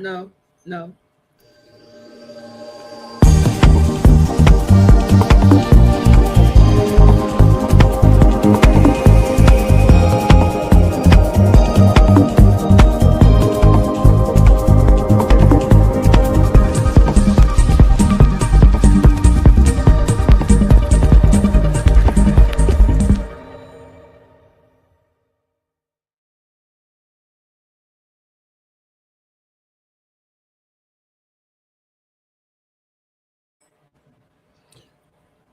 no, no.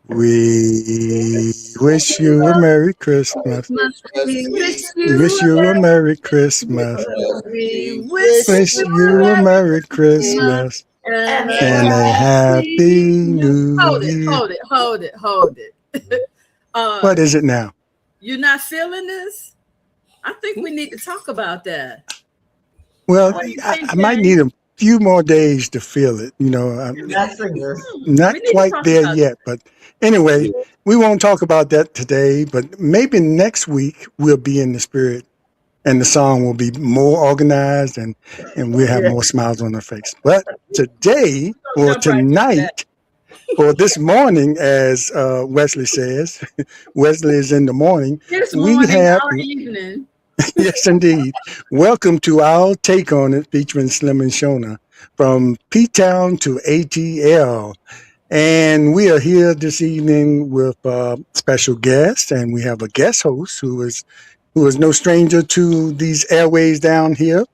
We wish you a Merry Christmas. Christmas, we wish Wish you a you a Merry Merry Christmas. Christmas. We We wish Wish you wish a you a Merry Merry Christmas Christmas and and a and a Happy Happy New. New Hold it, Year. hold it, hold it, hold it. uh, What is it now? you're not feeling this? I think we need to talk about that. Well, What do you I think, might need James? a few more days to feel it. you're not singers. We Not need to quite talk there about yet. But anyway, we won't talk about that today. But maybe next week we'll be in the spirit and the song will be more organized and we'll have Yeah. more smiles on our face. But today that. or Jump right into that. tonight or this morning, as Wesley says, Wesley is in the morning. This We morning have, or evening. yes, indeed. Welcome to our take on it, featuring Slim and Shona from P Town to ATL. And we are here this evening with special guests, and we have a guest host who is no stranger to these airways down here.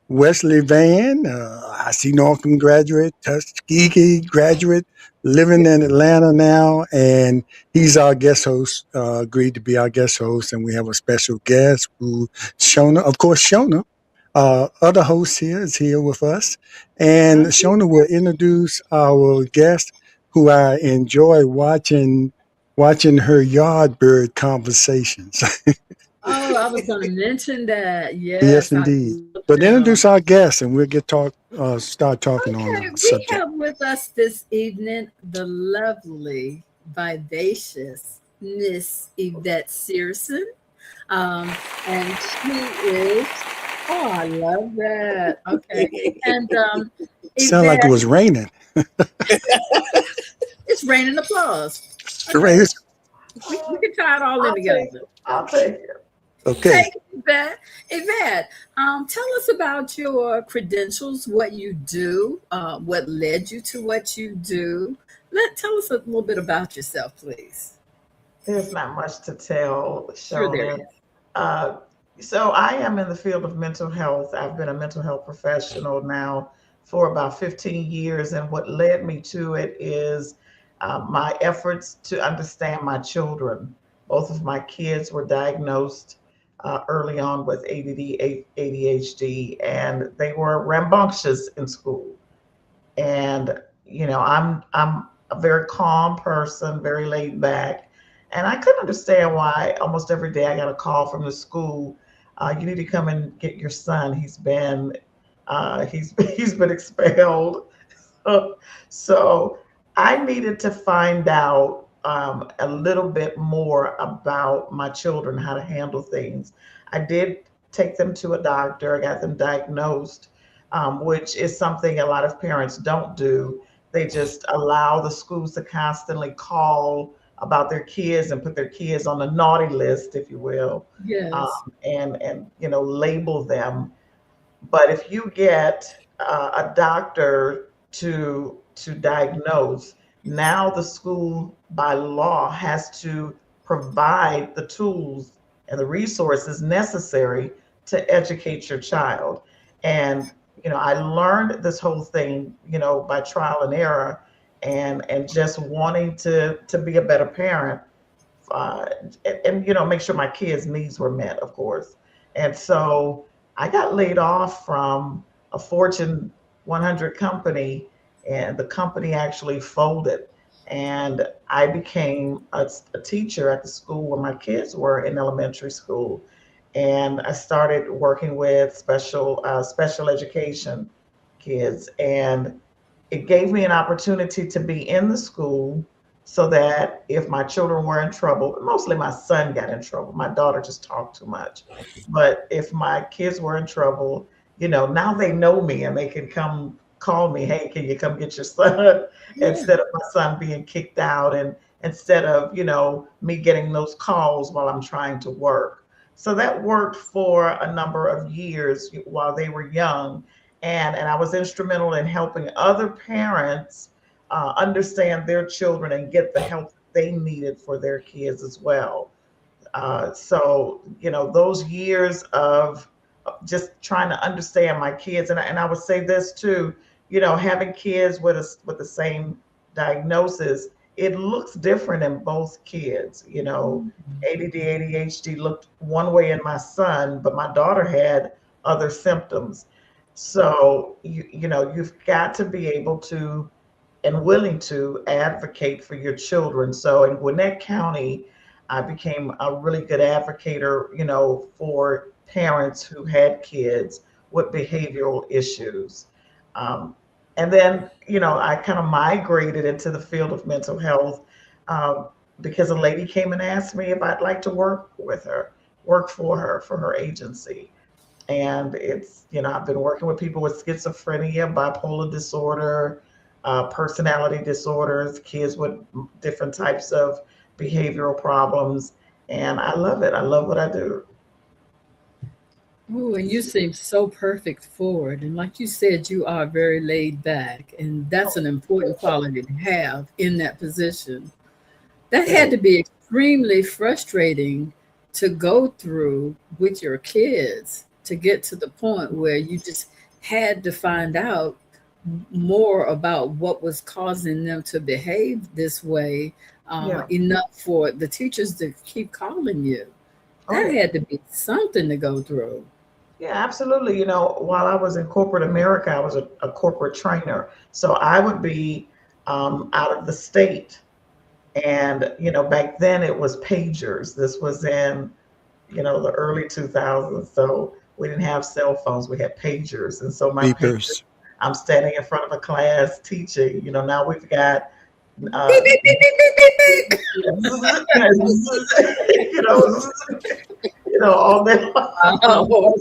Wesley Van, I see Northam graduate, Tuskegee graduate, living in Atlanta now, and he's our guest host, agreed to be our guest host, and we have a special guest who, Shona, of course, Shona, other host here is here with us, and Shona will introduce our guest who I enjoy watching her yard bird conversations. Oh, I was going to mention that. Yes, Yes, I indeed. love But them. introduce our guest, and we'll start talking on Okay, the we subject. have with us this evening the lovely, vivacious Miss Yvette Searson. Um, and she is, oh, I love that. Okay. And Sound like it Yvette, was raining. it's raining applause. Okay. Rain- We can tie it all in I'll take together. it. I'll take it. Okay. Thank you, Yvette. Yvette, tell us about your credentials, what you do, what led you to what you do. Tell us a little bit about yourself, please. There's not much to tell, Sure, there Shona. is. Uh, so I am in the field of mental health. I've been a mental health professional now for about 15 years, and what led me to it is my efforts to understand my children. Both of my kids were diagnosed early on with ADD, ADHD, and they were rambunctious in school. And I'm a very calm person, very laid back, and I couldn't understand why almost every day I got a call from the school. You need to come and get your son. He's been expelled. So I needed to find out a little bit more about my children, how to handle things. I did take them to a doctor. I got them diagnosed, which is something a lot of parents don't do. They just allow the schools to constantly call about their kids and put their kids on the naughty list, if you will, Yes. and label them. But if you get a doctor to diagnose, now the school by law has to provide the tools and the resources necessary to educate your child. And I learned this whole thing, by trial and error, and just wanting to be a better parent, uh, and make sure my kids' needs were met, of course. And so I got laid off from a Fortune 100 company, and the company actually folded. And I became a teacher at the school where my kids were in elementary school, and I started working with special education kids, and it gave me an opportunity to be in the school so that if my children were in trouble, mostly my son got in trouble. My daughter just talked too much. But if my kids were in trouble, now they know me and they can come call me, hey, can you come get your son? Yeah. Instead of my son being kicked out, and instead of, me getting those calls while I'm trying to work. So that worked for a number of years while they were young. And I was instrumental in helping other parents understand their children and get the help they needed for their kids as well. So, those years of just trying to understand my kids, and I would say this too, having kids with the same diagnosis, it looks different in both kids. ADD, ADHD looked one way in my son, but my daughter had other symptoms. So, you've got to be able to and willing to advocate for your children. So in Gwinnett County, I became a really good advocator, for parents who had kids with behavioral issues. Um, and then, I kind of migrated into the field of mental health because a lady came and asked me if I'd like to work for her agency. And it's, I've been working with people with schizophrenia, bipolar disorder, personality disorders, kids with different types of behavioral problems. And I love it. I love what I do. Oh, and you seem so perfect for it. And like you said, you are very laid back, and that's an important quality to have in that position. That had to be extremely frustrating to go through with your kids to get to the point where you just had to find out more about what was causing them to behave this way, Yeah. enough for the teachers to keep calling you. Oh, That yeah. had to be something to go through. Yeah, absolutely. While I was in corporate America, I was a corporate trainer. So I would be out of the state. And, back then it was pagers. This was in, the early 2000s. So we didn't have cell phones, we had pagers. And so my pager, beepers. I'm standing in front of a class teaching. Now we've got, Beep, uh, beep, beep, beep, beep, beep, beep. you know, all that. Oh,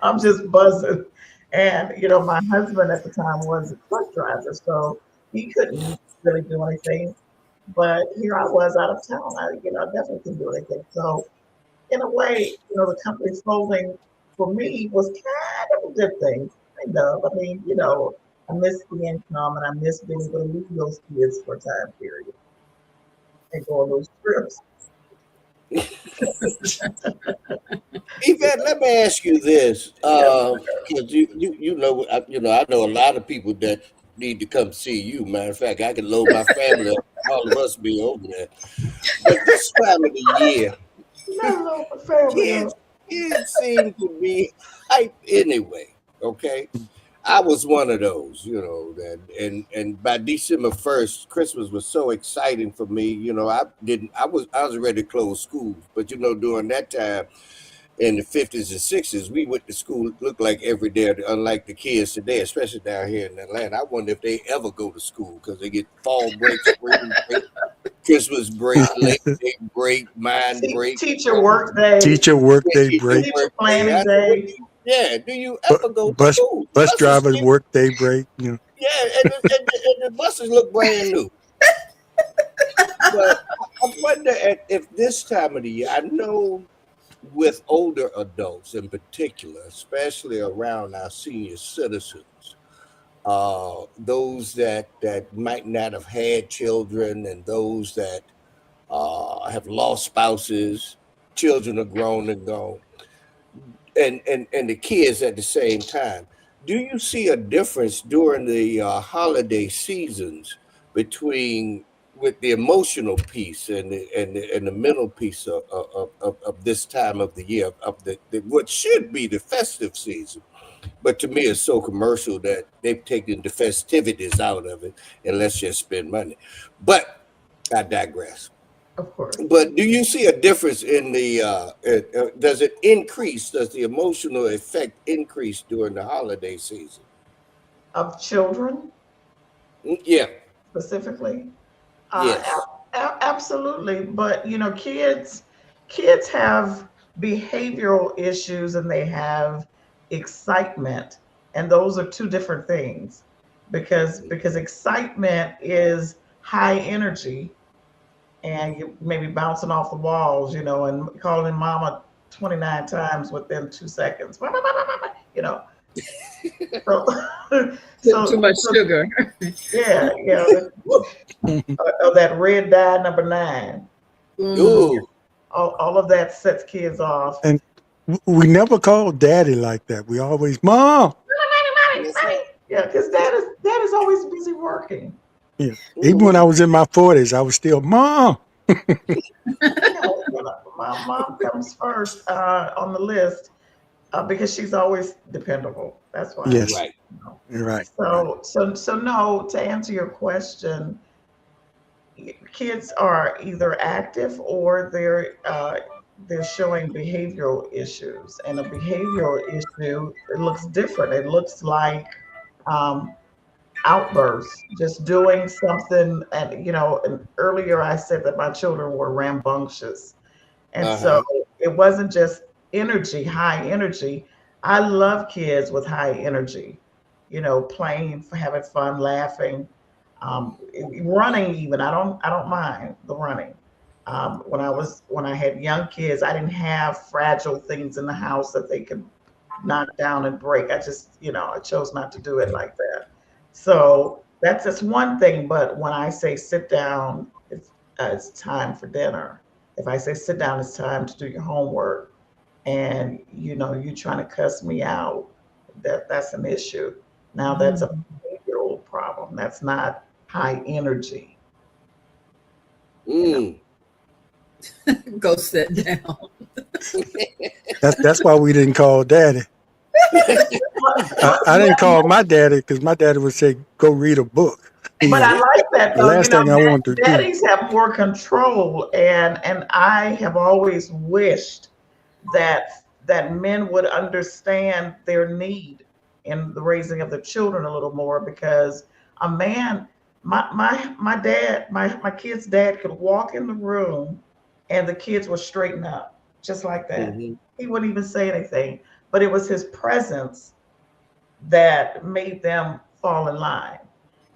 I'm just buzzing. And, my husband at the time was a truck driver, so he couldn't really do anything. But here I was out of town. I definitely couldn't do anything. So in a way, the company folding for me was kind of a good thing. Kind of. I mean, I miss the income and I miss being able to leave those kids for a time period and go on those trips. Yvette, let me ask you this, Yes. because I know a lot of people that need to come see you. Matter of fact, I can load my family up, all of us be over there. But this time of the year, Not a little family. kids kids seem to be hype anyway. Okay, I was one of those, that and by December 1st, Christmas was so exciting for me. I was ready to close schools, but during that time in the 50s and 60s, we went to school looked like every day, unlike the kids today, especially down here in Atlanta. I wonder if they ever go to school because they get fall break, spring break, Christmas break, Labor Day break, mind break, Teacher work day, Teacher workday teacher break, teacher work day. planning day. Do you bu- ever go to bus school? bus Buses drivers still, workday break. yeah, and the buses look brand new. But I wonder if this time of the year, I know with older adults in particular, especially around our senior citizens, those that might not have had children, and those that have lost spouses, children are grown and gone, and the kids at the same time. Do you see a difference during the holiday seasons between with the emotional piece and the mental piece of this time of the year of the what should be the festive season? But to me, it's so commercial that they've taken the festivities out of it, and let's just spend money. But I digress. Of course, But do you see a difference in does it increase? Does the emotional effect increase during the holiday season? of children Yeah, specifically. yes. Absolutely, but kids have behavioral issues and they have excitement, and those are two different things, because excitement is high energy, and you maybe bouncing off the walls, and calling mama 29 times within 2 seconds. You know, so Too much so sugar. yeah, that red dye number 9. Mm. Ooh. All of that sets kids off. And we never called daddy like that. We always, Mom. Yeah, because dad is always busy working. Yeah. Even when I was in my 40s, I was still, Mom. My mom comes first on the list because she's always dependable. That's why. Yes, Right. you're right. So no. To answer your question, kids are either active or they're showing behavioral issues, and a behavioral issue, it looks different. It looks like um, outbursts, just doing something. And earlier I said that my children were rambunctious, and so Uh-huh. it wasn't just energy, high energy. I love kids with high energy, playing, having fun, laughing, running. Even I don't mind the running. When I had young kids, I didn't have fragile things in the house that they could knock down and break. I chose not to do it like that. So that's just one thing. But when I say sit down, it's time for dinner. If I say sit down, it's time to do your homework, and you're trying to cuss me out, that's an issue. Now that's a Mm. behavioral problem. That's not high energy. You know. Mm. Go sit down. That's why we didn't call daddy. I didn't call my daddy because my daddy would say, go read a book. But I like that The though. last thing I wanted to do. Daddies have more control, and I have always wished that men would understand their need in the raising of their children a little more, because a man, my dad, my kid's dad could walk in the room and the kids would straighten up just like that. Mm-hmm. He wouldn't even say anything, but it was his presence that made them fall in line.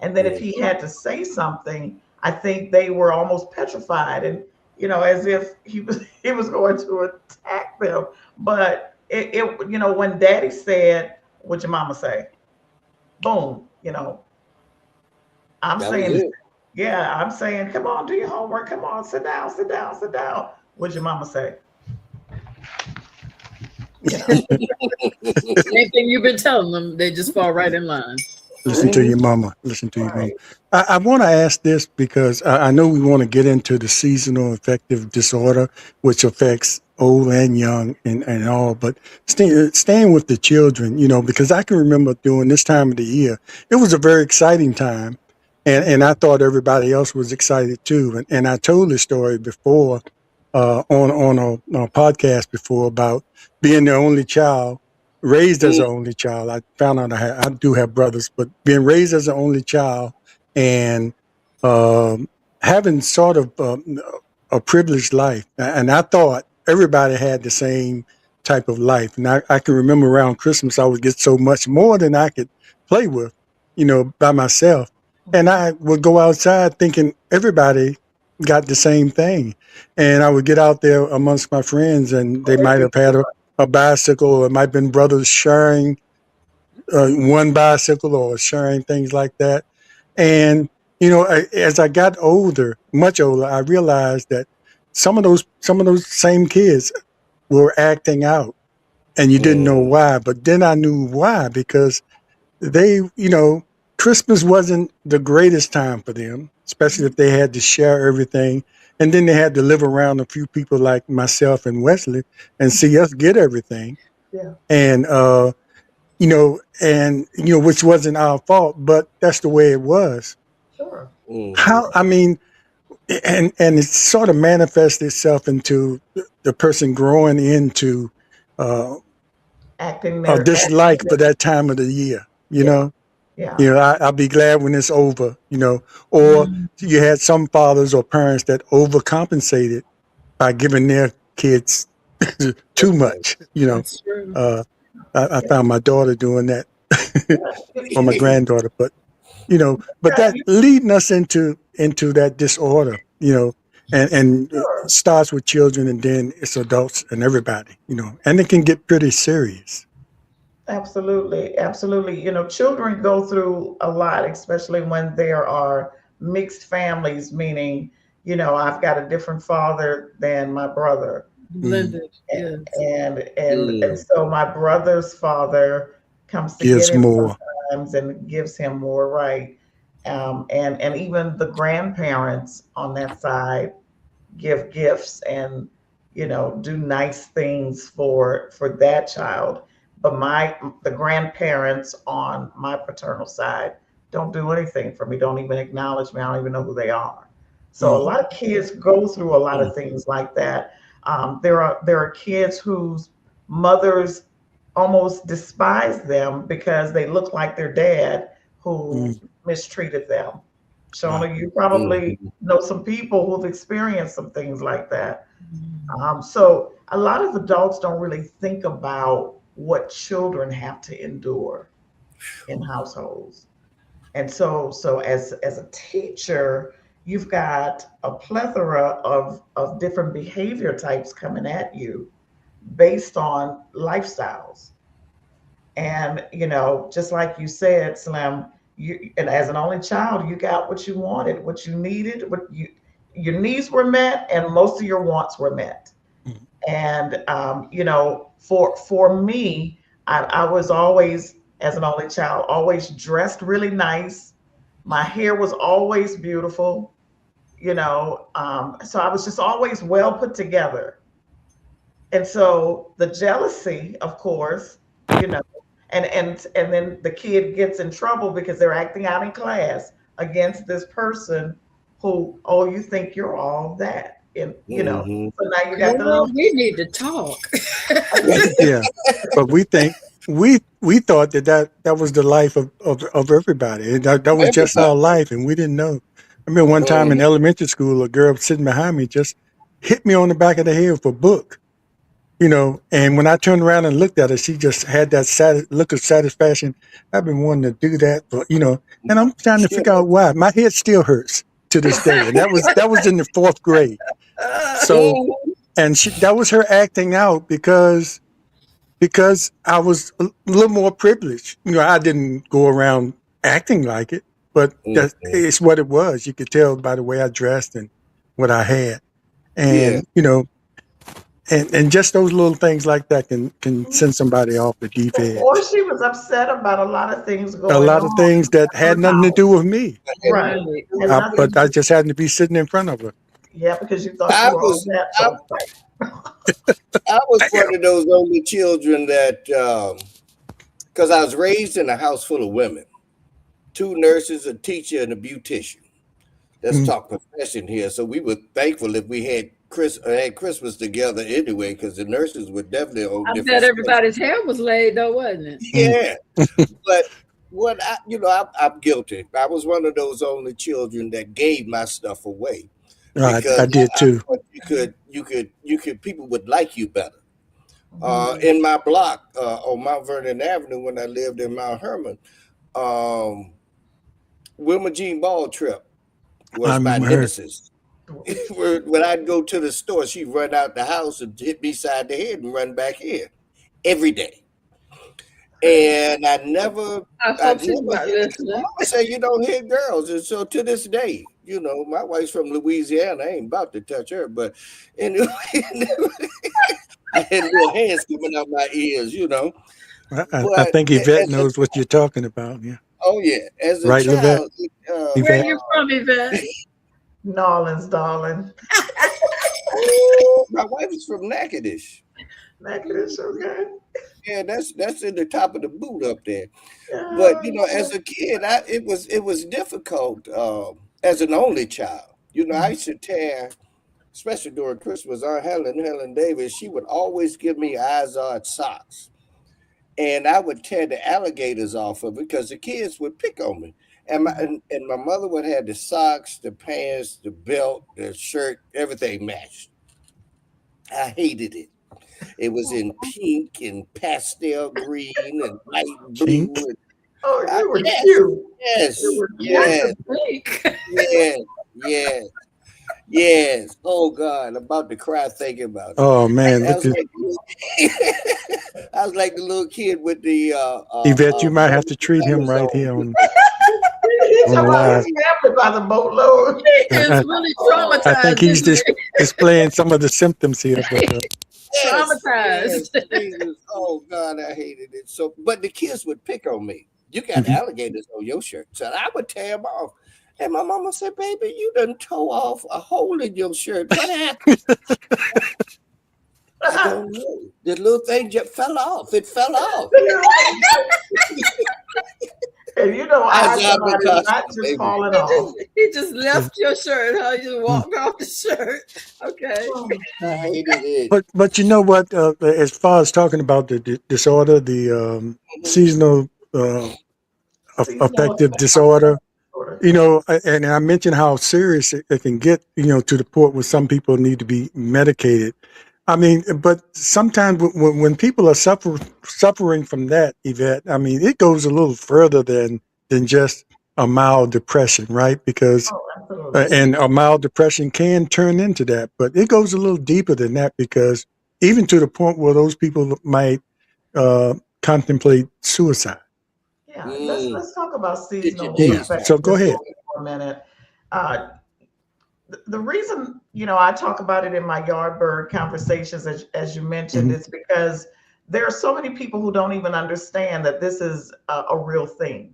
And then if Yeah. he had to say something, I think they were almost petrified, and as if he was going to attack them. But when Daddy said, "What'd your mama say?" Boom. I'm That was saying, it. yeah, I'm saying, come on, do your homework. Come on, sit down, sit down, sit down. What'd your mama say? You know. Same thing you've been telling them. They just fall right in line. Listen to your mama. Listen to your mama. Right. I want to ask this because I know we want to get into the seasonal affective disorder, which affects old and young and all, but staying with the children, because I can remember during this time of the year, it was a very exciting time. And I thought everybody else was excited too. And I told this story before on a podcast before about being the only child, raised as Mm. an only child. I found out I do have brothers, but being raised as an only child and um, having sort of a privileged life. And I thought everybody had the same type of life. And I can remember around Christmas, I would get so much more than I could play with, by myself. And I would go outside thinking everybody got the same thing. And I would get out there amongst my friends and they might have had a bicycle, or it might have been brothers sharing one bicycle or sharing things like that. And as I got older, much older, I realized that some of those same kids were acting out, and you didn't know Mm. why. But then I knew why, because they, Christmas wasn't the greatest time for them, especially if they had to share everything. And then they had to live around a few people like myself and Wesley and see us get everything. Yeah. And, which wasn't our fault, but that's the way it was. Sure. Mm-hmm. How, I mean, and it sort of manifests itself into the person growing into uh, Acting a there. dislike for that time of the year, Yeah. Yeah. I'll be glad when it's over, or Mm. you had some fathers or parents that overcompensated by giving their kids too Okay. much, That's true. uh, I found my daughter doing that, or my You- granddaughter. But but yeah, that leading us into that disorder, and it sure. starts with children, and then it's adults and everybody, and it can get pretty serious. Absolutely, absolutely. Children go through a lot, especially when there are mixed families, meaning, I've got a different father than my brother. Mm. Blended, yes. And Mm. so my brother's father comes to get Gives him more. sometimes and gives him more, right? And even the grandparents on that side give gifts and do nice things for that child, but the grandparents on my paternal side don't do anything for me, don't even acknowledge me, I don't even know who they are. So a Mm. lot of kids go through a lot Mm. of things like that. There are kids whose mothers almost despise them because they look like their dad who Mm. mistreated them. Wow. Shona, you probably Mhm. know some people who've experienced some things like that. Mhm. So a lot of adults don't really think about what children have to endure in households. And so as a teacher, you've got a plethora of different behavior types coming at you based on lifestyles. And just like you said, Slim, you and as an only child, you got what you wanted, what you needed, what your needs were met, and most of your wants were met. Mm. And for me, I was always, as an only child, always dressed really nice. My hair was always beautiful. So I was just always well put together. And so the jealousy, of course, you know, and then the kid gets in trouble because they're acting out in class against this person who, oh, you think you're all that, and Mhm. so now you got the Girl, little. we need to talk. Yeah, but we thought that was the life of everybody. And that was just our Everybody. life, and we didn't know. I remember one time in Mhm. elementary school, a girl sitting behind me just hit me on the back of the head with a book. And when I turned around and looked at her, she just had that look of satisfaction. I've been wanting to do that and I'm trying to Sure. figure out why. My head still hurts to this day, and that was in the fourth grade. So, Mhm. and that was her acting out because I was a little more privileged. I didn't go around acting like it, but that Mhm. it's what it was. You could tell by the way I dressed and what I had, Yeah. and and just those little things like that can send somebody off the deep Or edge. she was upset about a lot of things A going lot of on things that in her had nothing to house. do with me, Right. Right, Had nothing to but I do. just happened to be sitting in front of her. Yeah, because you thought you I were all was that I, for a fact. I was Damn. one of those only children that because I was raised in a house full of women, two nurses, a teacher, and a beautician. Let's Mm. talk profession here. So we were thankful if we had Christmas together anyway, because the nurses were definitely on I different bet schedules. everybody's hair was laid though, wasn't it? Mm. Yeah, but what I'm guilty. I was one of those only children that gave my stuff away I because did I too. thought you could people would like you better. Mhm. In my block on Mount Vernon Avenue when I lived in Mount Hermon, um, Wilma Jean Ball Trip I was my remember her. nemesis. When I'd go to the store, she'd run out the house and hit me side the head and run back in every day. And I I hope she's never not hit. My listening. mama say you don't hit girls, and so to this day, my wife's from Louisiana. I ain't about to touch her, but anyway, I had little hands coming out my ears. I But think Yvette as a knows what you're talking about. Yeah, oh yeah, as a right, Yvette. child, Where Yvette. you from, Yvette? New Orleans, darling. oh, my wife is from Natchitoches. Necklace, okay. Yeah, that's in the top of the boot up there. But Yeah. as a kid, it was difficult as an only child. I used to tear, especially during Christmas. Aunt Helen Davis, she would always give me Izod socks, and I would tear the alligators off of it because the kids would pick on me. And my mother would have the socks, the pants, the belt, the shirt, everything matched. I hated it. It was in pink and pastel green and light blue. Pink. And, Oh, you were yes, cute. You yes, were Not cute. yes, the pink. yes, yes, yes. Oh God, I'm about to cry thinking about it. Oh man, I look was at like, I was like the little kid with the Yvette. You might have to treat him right Amazon. here He's talking on about live. his family by the boatload. He is I, really I think traumatized, he's isn't just displaying some of the symptoms here, but he? Yes, yes, Traumatized. Jesus. Oh God, I hated it so. But the kids would pick on me. You got alligators on your shirt, so I would tear them off. And my mama said, "Baby, you done tore off a hole in your shirt. What happened?" I don't know. The little thing just fell off. It fell off. And you know, I I zombie thought it's not costume, just baby. falling off. He just left your shirt, huh? You just walked off the shirt. Okay. I hated it. but you know what? As far as talking about the disorder, the seasonal Seasonal affective affective disorder. disorder. You know, and I mentioned how serious it can get. You know, to the point where some people need to be medicated. I mean, but sometimes when people are suffering from that, Yvette, I mean, it goes a little further than just a mild depression, right? Because Oh, absolutely. and a mild depression can turn into that, but it goes a little deeper than that because even to the point where those people might contemplate suicide. Yeah, let's Mm. let's talk about Did your seasonal Yeah. days back. So affective go ahead. disorder for a minute. Uh, the reason, I talk about it in my Yardbird conversations, as you mentioned, Hmm. is because there are so many people who don't even understand that this is a real thing.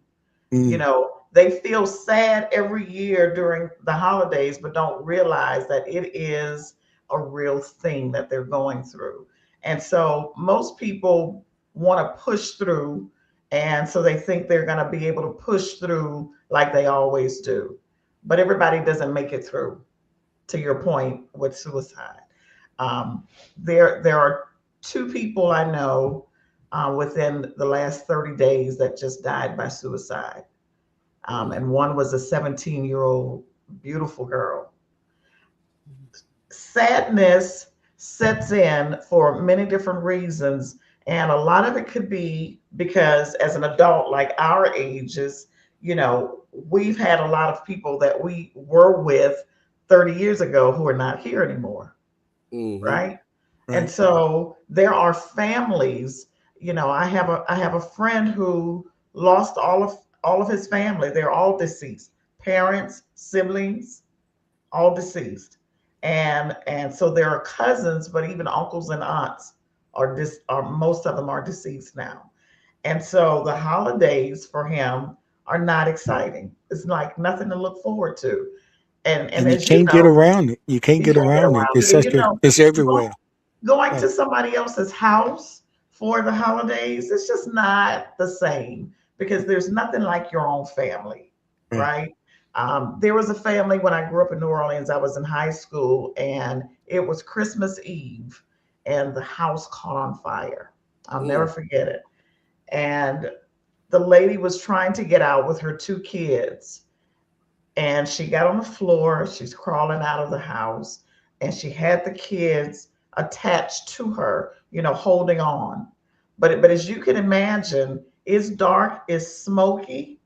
Mm. They feel sad every year during the holidays, but don't realize that it is a real thing that they're going through. And so most people want to push through. And so they think they're going to be able to push through like they always do. But everybody doesn't make it through, to your point with suicide. There are two people I know within the last 30 days that just died by suicide, and one was a 17-year-old beautiful girl. Sadness sets in for many different reasons, and a lot of it could be because as an adult, like our ages, we've had a lot of people that we were with 30 years ago who are not here anymore, Mm-hmm. right? And Right. so there are families. I have a friend who lost all of his family. They're all deceased. Parents, siblings, all deceased. And so there are cousins, but even uncles and aunts are most of them are deceased now. And so the holidays for him are not exciting. It's like nothing to look forward to. And And you as you can't get know, around it. You can't you get can't get around it. around It's it. And such a. It's go, everywhere. going Right. to somebody else's house for the holidays, it's just not the same because there's nothing like your own family, Right. right? There was a family when I grew up in New Orleans. I was in high school and it was Christmas Eve and the house caught on fire. I'll never Mm. forget it. And the lady was trying to get out with her two kids, and she got on the floor. She's crawling out of the house, and she had the kids attached to her, holding on. But as you can imagine, it's dark, it's smoky,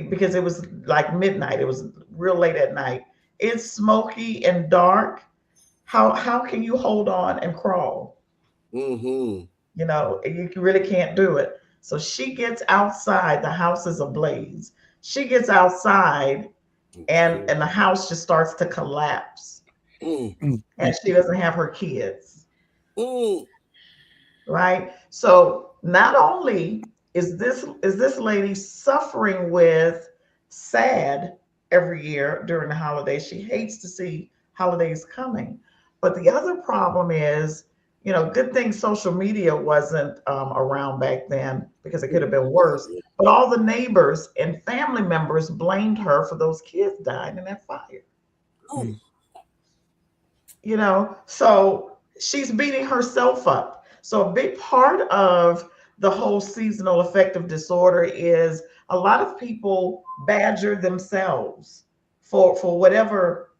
because it was like midnight. It was real late at night. It's smoky and dark. How can you hold on and crawl? Mm-hmm. You really can't do it. So she gets outside. The house is ablaze. She gets outside, and the house just starts to collapse, Mm. Mm. and she doesn't have her kids, Mm. right? So not only is this lady suffering with sad every year during the holidays, she hates to see holidays coming. But the other problem is, good thing social media wasn't around back then because it could have been worse. But all the neighbors and family members blamed her for those kids dying in that fire. Mm. So she's beating herself up. So a big part of the whole seasonal affective disorder is a lot of people badger themselves for whatever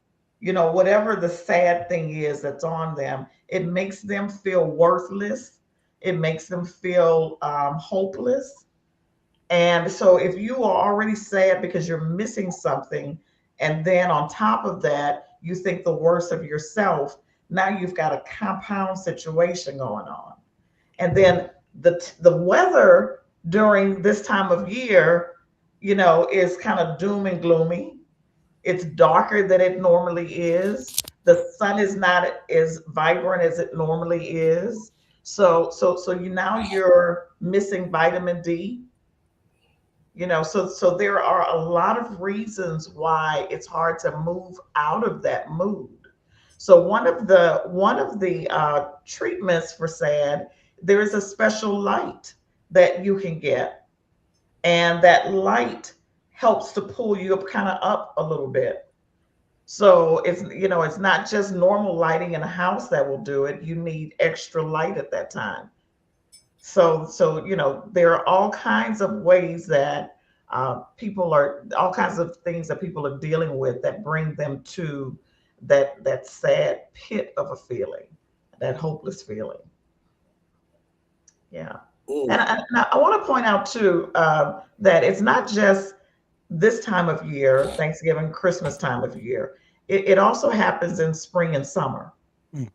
whatever the sad thing is that's on them, it makes them feel worthless. It makes them feel hopeless. And so if you are already sad because you're missing something, and then on top of that, you think the worst of yourself, now you've got a compound situation going on. And then the weather during this time of year, is kind of doom and gloomy. It's darker than it normally is. The sun is not as vibrant as it normally is. So you're missing vitamin D. So there are a lot of reasons why it's hard to move out of that mood. So one of the treatments for SAD, there is a special light that you can get, and that light helps to pull you up kind of up a little bit. So it's not just normal lighting in a house that will do it. You need extra light at that time. So there are all kinds of ways that all kinds of things that people are dealing with that bring them to that sad pit of a feeling, that hopeless feeling. Yeah. And Mm. I want to point out too, that it's not just this time of year, Thanksgiving, Christmas time of year. It also happens in spring and summer. Mhm.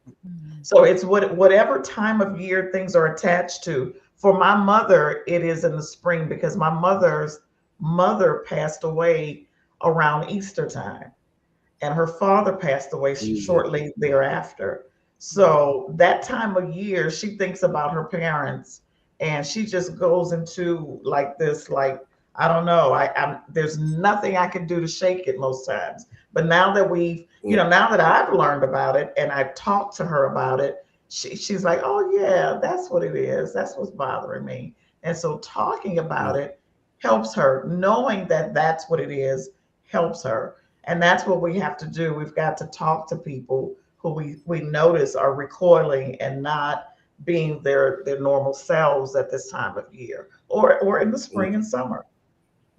So it's whatever time of year things are attached to. For my mother, it is in the spring because my mother's mother passed away around Easter time, and her father passed away Mhm. shortly thereafter. So that time of year, she thinks about her parents, and she just goes into like this, like, I don't know, there's nothing I can do to shake it most times. But now that I've learned about it and I've talked to her about it, she's like, oh yeah, that's what it is. That's what's bothering me. And so talking about Mm. it helps her. Knowing that that's what it is helps her, and that's what we have to do. We've got to talk to people who we notice are recoiling and not being their normal selves at this time of year, or in the Mm. spring and summer.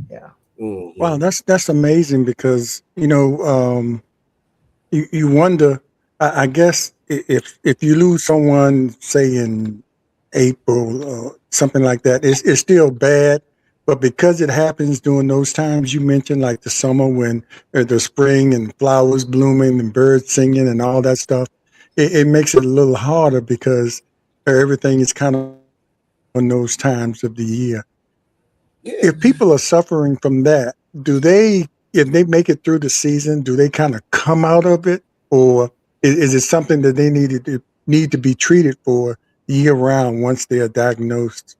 Yeah. Wow, Mhm. that's amazing because you wonder. I guess if you lose someone, say in April or something like that, it's still bad. But because it happens during those times you mentioned, like the summer when the spring and flowers blooming and birds singing and all that stuff, it makes it a little harder because everything is kind of on those times of the year. Yeah. If people are suffering from that, if they make it through the season, do they kind of come out of it, or is it something that they need to be treated for year round once they are diagnosed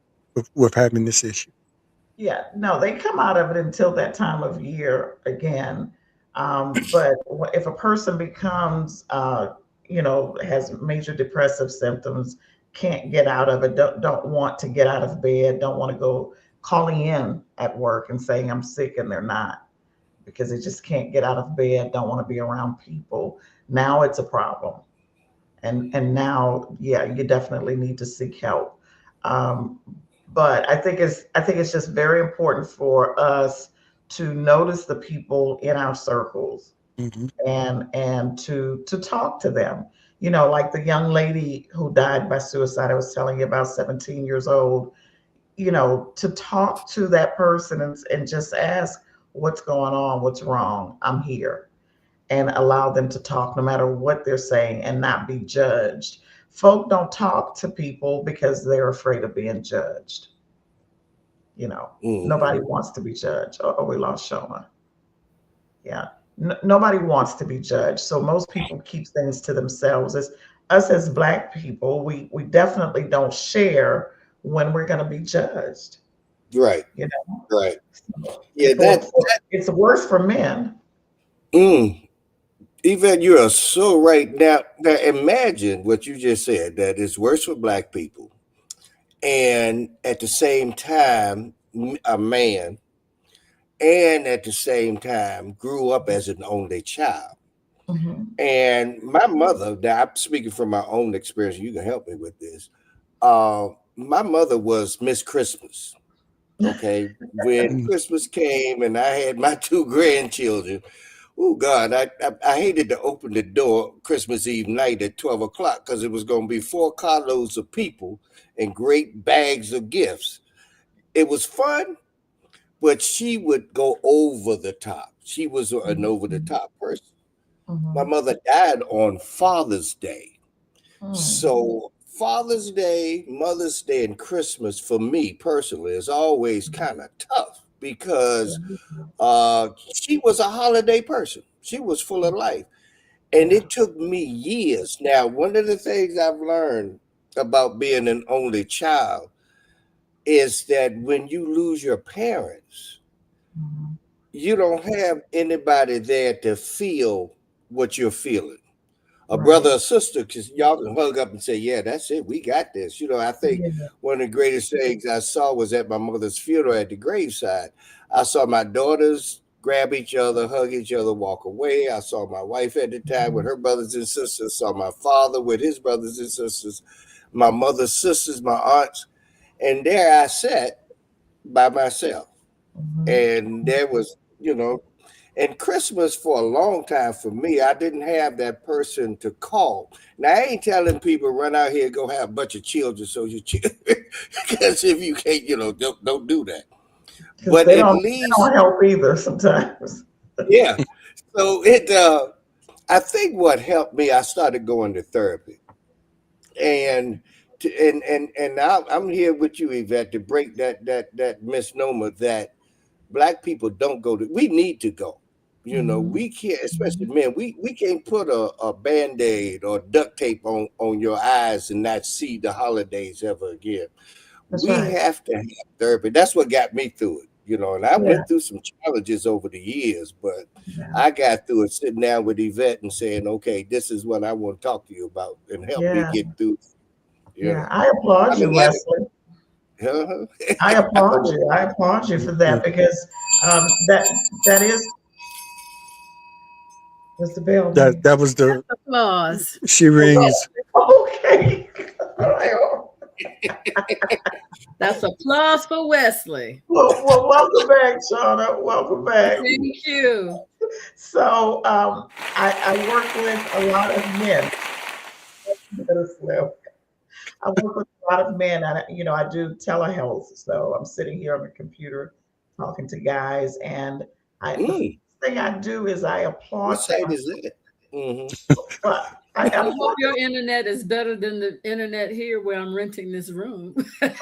with having this issue? Yeah, no, they come out of it until that time of year again. But if a person becomes, has major depressive symptoms, can't get out of it, don't want to get out of bed, don't want to go calling in at work and saying I'm sick and they're not, because they just can't get out of bed, don't want to be around people. Now it's a problem, and now, yeah, you definitely need to seek help. Um, but I think it's just very important for us to notice the people in our circles, Hmm. and to talk to them. Like the young lady who died by suicide I was telling you about, 17 years old. To talk to that person and just ask what's going on, what's wrong. I'm here, and allow them to talk no matter what they're saying and not be judged. Folk don't talk to people because they're afraid of being judged. You know, Nobody Mhm. wants to be judged. Oh, we lost Shona. Yeah. Nobody wants to be judged. So most people keep things to themselves. As us as Black people, we definitely don't share when we're going to be judged. Right. You know, Right. So Yeah. it's worse for men. Mm. Yvette, you are so right. Now, imagine what you just said, that it's worse for Black people. And at the same time, a man, and at the same time, grew up as an only child. Hmm. And my mother, now I'm speaking from my own experience, you can help me with this. My mother was Miss Christmas. Okay. When Mm. Christmas came and I had my two grandchildren, Oh God, I hated to open the door Christmas Eve night at 12 o'clock because it was going to be 4 carloads of people and great bags of gifts. It was fun, but she would go over the top. She was an over the top person. My Mhm. mother died on Father's Day. Mm. So Father's Day, Mother's Day, and Christmas for me personally is always kind of tough because she was a holiday person. She was full of life. And Yeah. it took me years. Now, one of the things I've learned about being an only child is that when you lose your parents, Mhm. you don't have anybody there to feel what you're feeling. A brother Right. or sister, because y'all can hug up and say, "Yeah, that's it. We got this." I think Yeah. one of the greatest things I saw was at my mother's funeral at the graveside. I saw my daughters grab each other, hug each other, walk away. I saw my wife at the time with Mhm. her brothers and sisters, saw my father with his brothers and sisters, my mother's sisters, my aunts. And there I sat by myself. Mhm. And there was, and Christmas for a long time for me, I didn't have that person to call. Now I ain't telling people run out here and go have a bunch of children so you because if you can't, don't do that. Because But at least, they don't help either sometimes. yeah. So I think what helped me, I started going to therapy, and and now I'm here with you, Yvette, to break that misnomer that black people don't go to. We need to go. Mhm. We can't, especially men. We can't put a band-aid or duct tape on your eyes and not see the holidays ever again. That's We right. have to have therapy. That's what got me through it. And I Yeah. went through some challenges over the years, but Yeah. I got through it sitting down with Yvette and saying, "Okay, this is what I want to talk to you about and help me Yeah. get through." You Yeah. know, I applaud I'm you, an addict. Wesley. Uh-huh. I applaud you. I applaud you for Yeah, that because that is what's the bell that mean? that was the Applause. she rings. Okay. All right. That's applause for Wesley. Well, welcome back, Shauna. Welcome back. Thank you. So I work with a lot of men. I work with a lot of men. I do telehealth. So I'm sitting here on the computer talking to guys, and the first Mm, thing I do is I what applaud site them. is that? Hmm. But I I hope applaud your internet is better than the internet here where I'm renting this room. them.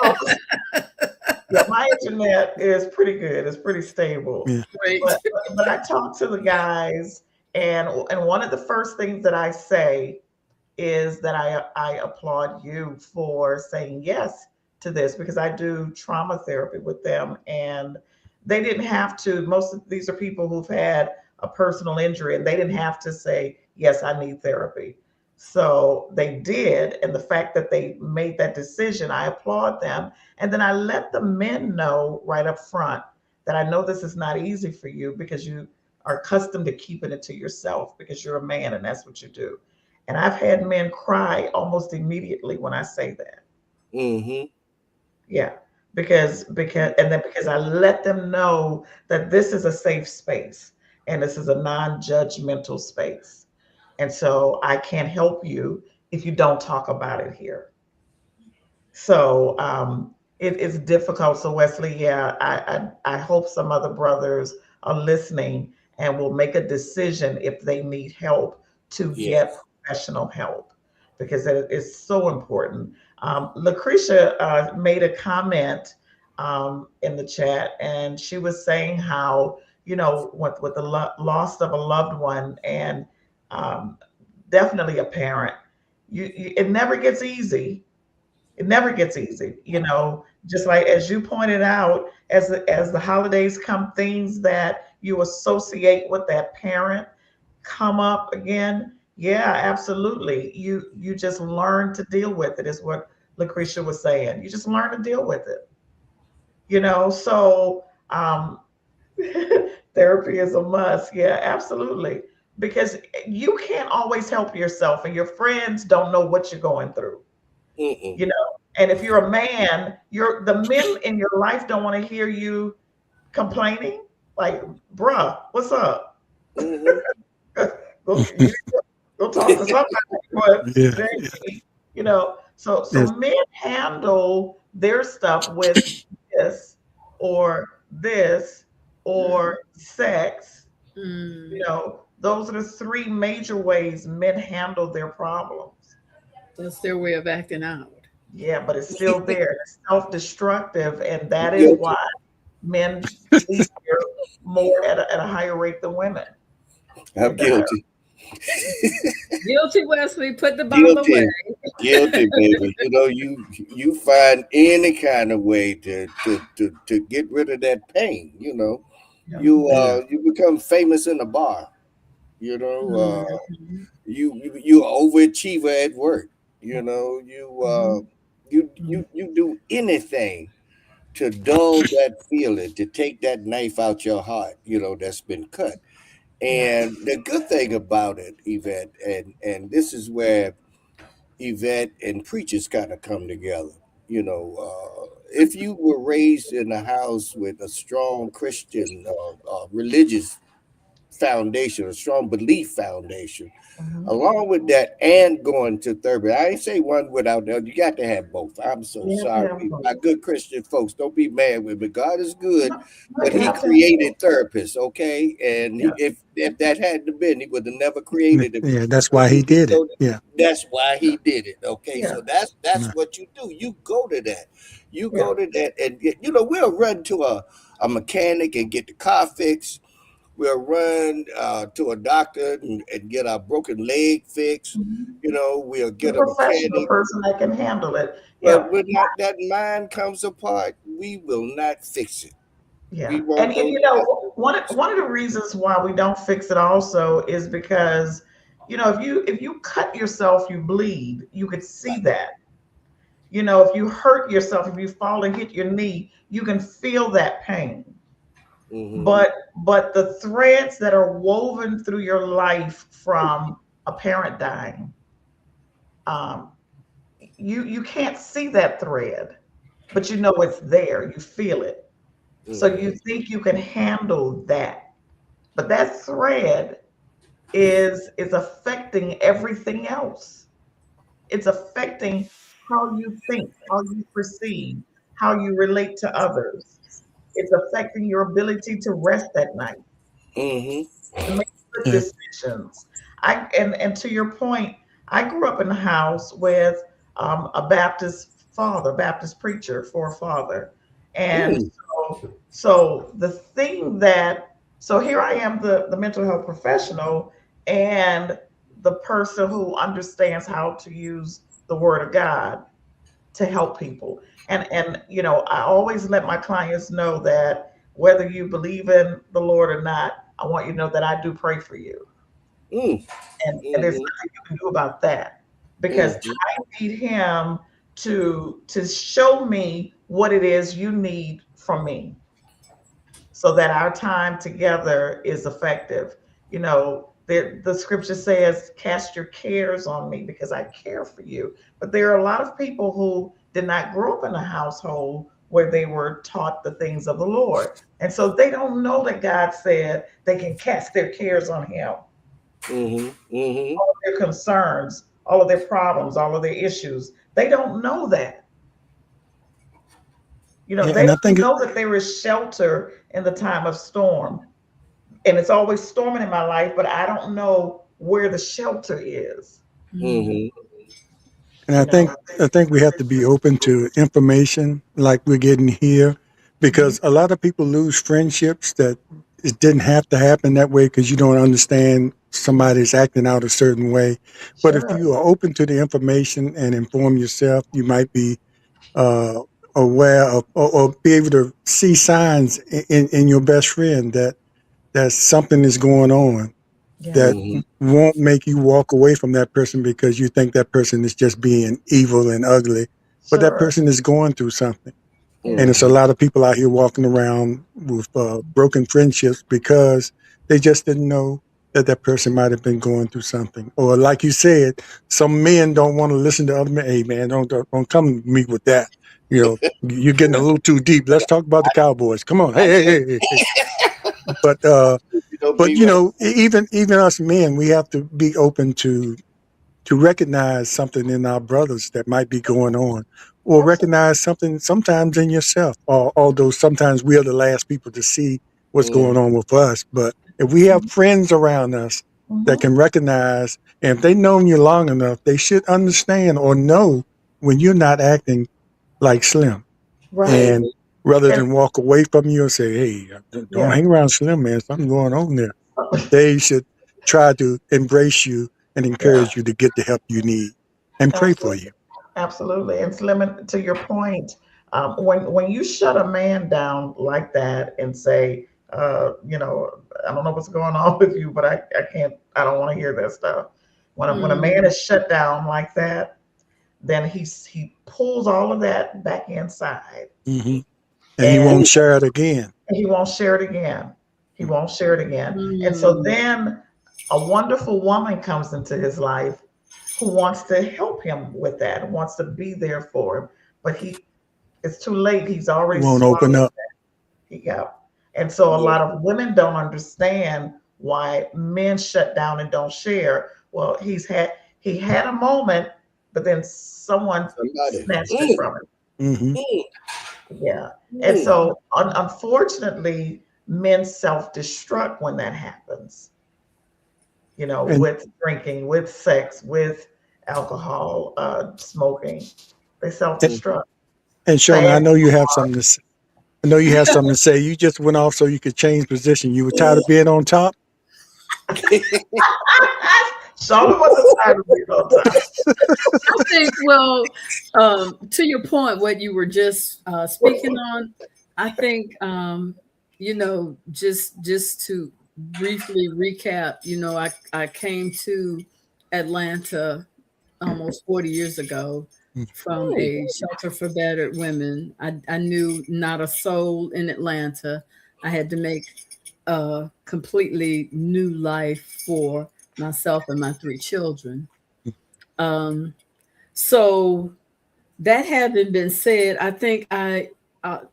Yeah, my internet is pretty good. It's pretty stable. Yeah, Great. But I talk to the guys, and one of the first things that I say is that I applaud you for saying yes to this because I do trauma therapy with them, and they didn't have to. Most of these are people who've had a personal injury, and they didn't have to say yes, I need therapy. So they did, and the fact that they made that decision, I applaud them. And then I let the men know right up front that I know this is not easy for you because you are accustomed to keeping it to yourself because you're a man and that's what you do. And I've had men cry almost immediately when I say that. Hmm. Yeah. Because I let them know that this is a safe space and this is a non-judgmental space. And so I can't help you if you don't talk about it here. So it is difficult. So Wesley, yeah, I hope some other brothers are listening and will make a decision if they need help to get Yes. professional help because it is so important. Lucretia made a comment in the chat, and she was saying how with the loss of a loved one and um, definitely a parent, it never gets easy. It never gets easy, just like as you pointed out, as the holidays come, things that you associate with that parent come up again. Yeah, absolutely. You just learn to deal with it, is what Lucretia was saying. You just learn to deal with it, so therapy is a must. Yeah, absolutely. Because you can't always help yourself, and your friends don't know what you're going through Mm-mm. you know and if you're a man, the men in your life don't want to hear you complaining, like, bruh, what's up? Mm-hmm. Go, you need to go talk to somebody. But Yeah, they, yeah, so yes, men handle their stuff with this or this Mm, or sex. mm. Those are the three major ways men handle their problems. That's their way of acting out. Yeah, but it's still there. It's self-destructive, and that is why Guilty. men leave here more at a higher rate than women. They I'm die. guilty. Guilty, Wesley. Put the bottle away. Guilty. Guilty, baby. You find any kind of way to get rid of that pain. Yeah. yeah, You become famous in a bar. You know, Mhm. you overachiever at work. Mhm. You do anything to dull that feeling, to take that knife out your heart, that's been cut. Yeah. And the good thing about it, Yvette, and this is where Yvette and preachers kind of come together. If you were raised in a house with a strong Christian religious foundation, a strong belief foundation, Mhm. along with that, and going to therapy. I ain't say one without the other. You got to have both. I'm so You have to sorry. have both. My good Christian folks, don't be mad with me. God is good, No, no, but you He have to have both. created therapists, okay? And Yeah. if that hadn't been, He would have never created it. yeah. That's So why he did it. Yeah, that's why He did it. Okay, Yeah. so that's yeah, what you do. You go to that. You Yeah. go to that, and we'll run to a mechanic and get the car fixed. We'll run to a doctor and get our broken leg fixed. Mhm. We'll A get a professional mechanic. person that can handle it. But Yeah. when that mind comes apart, we will not fix it. We Yeah. And, won't and go you to know, that. one of the reasons why we don't fix it also is because, if you cut yourself, you bleed. You could see that. If you hurt yourself, if you fall and hit your knee, you can feel that pain. Hmm. But the threads that are woven through your life from a parent dying, um, you can't see that thread, but you know it's there. You feel it. So you Hmm. think you can handle that. But that thread is affecting everything else. It's affecting how you think, how you perceive, how you relate to others. It's affecting your ability to rest at night, Hmm. to make good yeah. decisions. And to your point, I grew up in a house with a Baptist father, Baptist preacher for a father, and Mm. so the thing that so here I am, the mental health professional and the person who understands how to use the Word of God to help people. And I always let my clients know that whether you believe in the Lord or not, I want you to know that I do pray for you. Mm. And there's Hmm. nothing you can do about that because Hmm. I need him to show me what it is you need from me so that our time together is effective. The scripture says, cast your cares on me because I care for you. But there are a lot of people who did not grow up in a household where they were taught the things of the Lord. And so they don't know that God said they can cast their cares on him, Hmm. Hmm. all of their concerns, all of their problems, all of their issues. They don't know that. Yeah, They and I think don't know that there is shelter in the time of storm. And it's always storming in my life, but I don't know where the shelter is. Mm. Hmm. And You know. I think we have to be open to information like we're getting here, Mhm. because a lot of people lose friendships that it didn't have to happen that way because you don't understand somebody's acting out a certain way. But if Sure. you are open to the information and inform yourself, you might be uh, aware of, or be able to see signs in your best friend that something is going on Yeah. that Hmm. won't make you walk away from that person because you think that person is just being evil and ugly. But that Sure. person is going through something. And Yeah. it's a Hmm. lot of people out here walking around with broken friendships because they just didn't know that that person might have been going through something. Or like you said, some men don't want to listen to other men. Hey, man, don't come to me with that. You're getting a little too deep. Let's talk about the Cowboys. Come on. Hey, hey, hey, hey. But So But be right. even us men, we have to be open to recognize something in our brothers that might be going on, or recognize something sometimes in yourself. Although sometimes we are the last people to see what's going on with us, but if we have friends around us that Mhm. can recognize, and if they've known you long enough, they should understand or know when you're not acting like Slim. Right. And rather And than walk away from you and say, "Hey, don't yeah. hang around Slim, man. Something going on there." They should try to embrace you and Yeah. encourage you to get the help you need and pray for Absolutely. you. Absolutely. And Slim, to your point, when you shut a man down like that and say, I don't know what's going on with you, but I can't, I don't want to hear that stuff. When a man Mm, is shut down like that, then he pulls all of that back inside, Hmm. And he and won't share it again. he won't share it again. He won't share it again. And so mm, then a wonderful woman comes into his life who wants to help him with that, wants to be there for him. But it's too late. He's He already won't open swallowed up. it. Yeah. And so a Yeah. lot of women don't understand why men shut down and don't share. Well, he had a moment, but then someone Somebody. snatched it from him. Hmm. Mm, Yeah. And mm. so unfortunately, men self-destruct when that happens, And with drinking, with sex, with alcohol, smoking. They self-destruct and Shona, I fast. know you have something to say. I know you have something to say. You just went off so you could change position. You were tired of being on top. Shauna wasn't tired of being on time. I think, well, to your point, what you were just speaking on, I think, just to briefly recap, I came to Atlanta almost 40 years ago from Mm, a shelter for battered women. I knew not a soul in Atlanta. I had to make a completely new life for myself and my three children. Um, so that having been said, I think I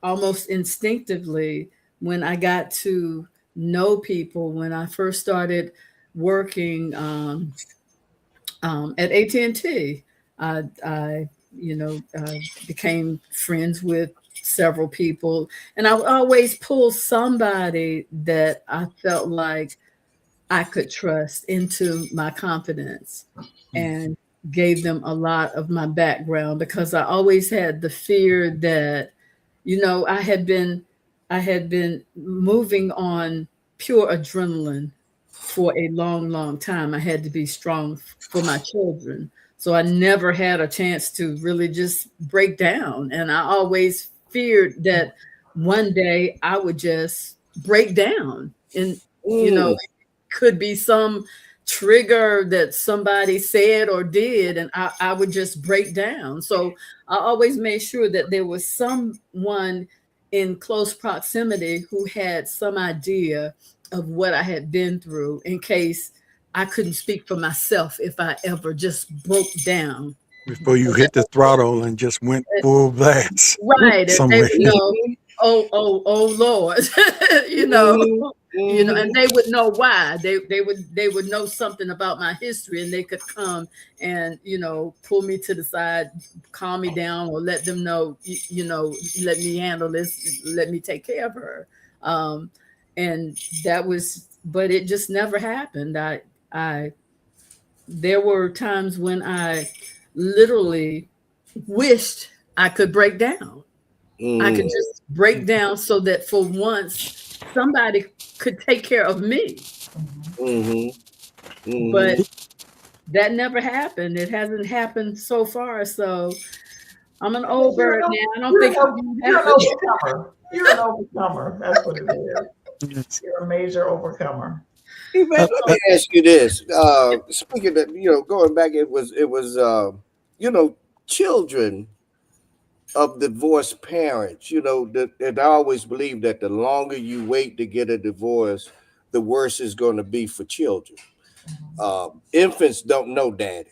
almost instinctively, when I got to know people, when I first started working at AT&T, became friends with several people, and I would always pull somebody that I felt like I could trust into my confidence, and gave them a lot of my background, because I always had the fear that, I had been moving on pure adrenaline for a long, long time. I had to be strong for my children. So I never had a chance to really just break down. And I always feared that one day I would just break down. And, mm. could be some trigger that somebody said or did, and I would just break down. So I always made sure that there was someone in close proximity who had some idea of what I had been through, in case I couldn't speak for myself if I ever just broke down. Before you hit the throttle and just went full blast Right. And they somewhere. would know, oh Lord, you know, Mhm, and mhm. they would know why. They would know something about my history, and they could come and, pull me to the side, calm me down, or let them know, let me handle this, let me take care of her. Um, and that was, but it just never happened. I There were times when I literally wished I could break down. I could Mm, just break down so that for once somebody could take care of me. Mhm. mhm, But mhm. that never happened. It hasn't happened so far. So I'm an Because old bird now. I don't think it won't you're an happen. overcomer. You're an overcomer. That's what it is. Yes. You're a major overcomer. Yvette, let Uh, me ask you this. Speaking of, going back, it was, you know, children of divorced parents. And I always believe that the longer you wait to get a divorce, the worse it's going to be for children. Mhm. Infants don't know daddy;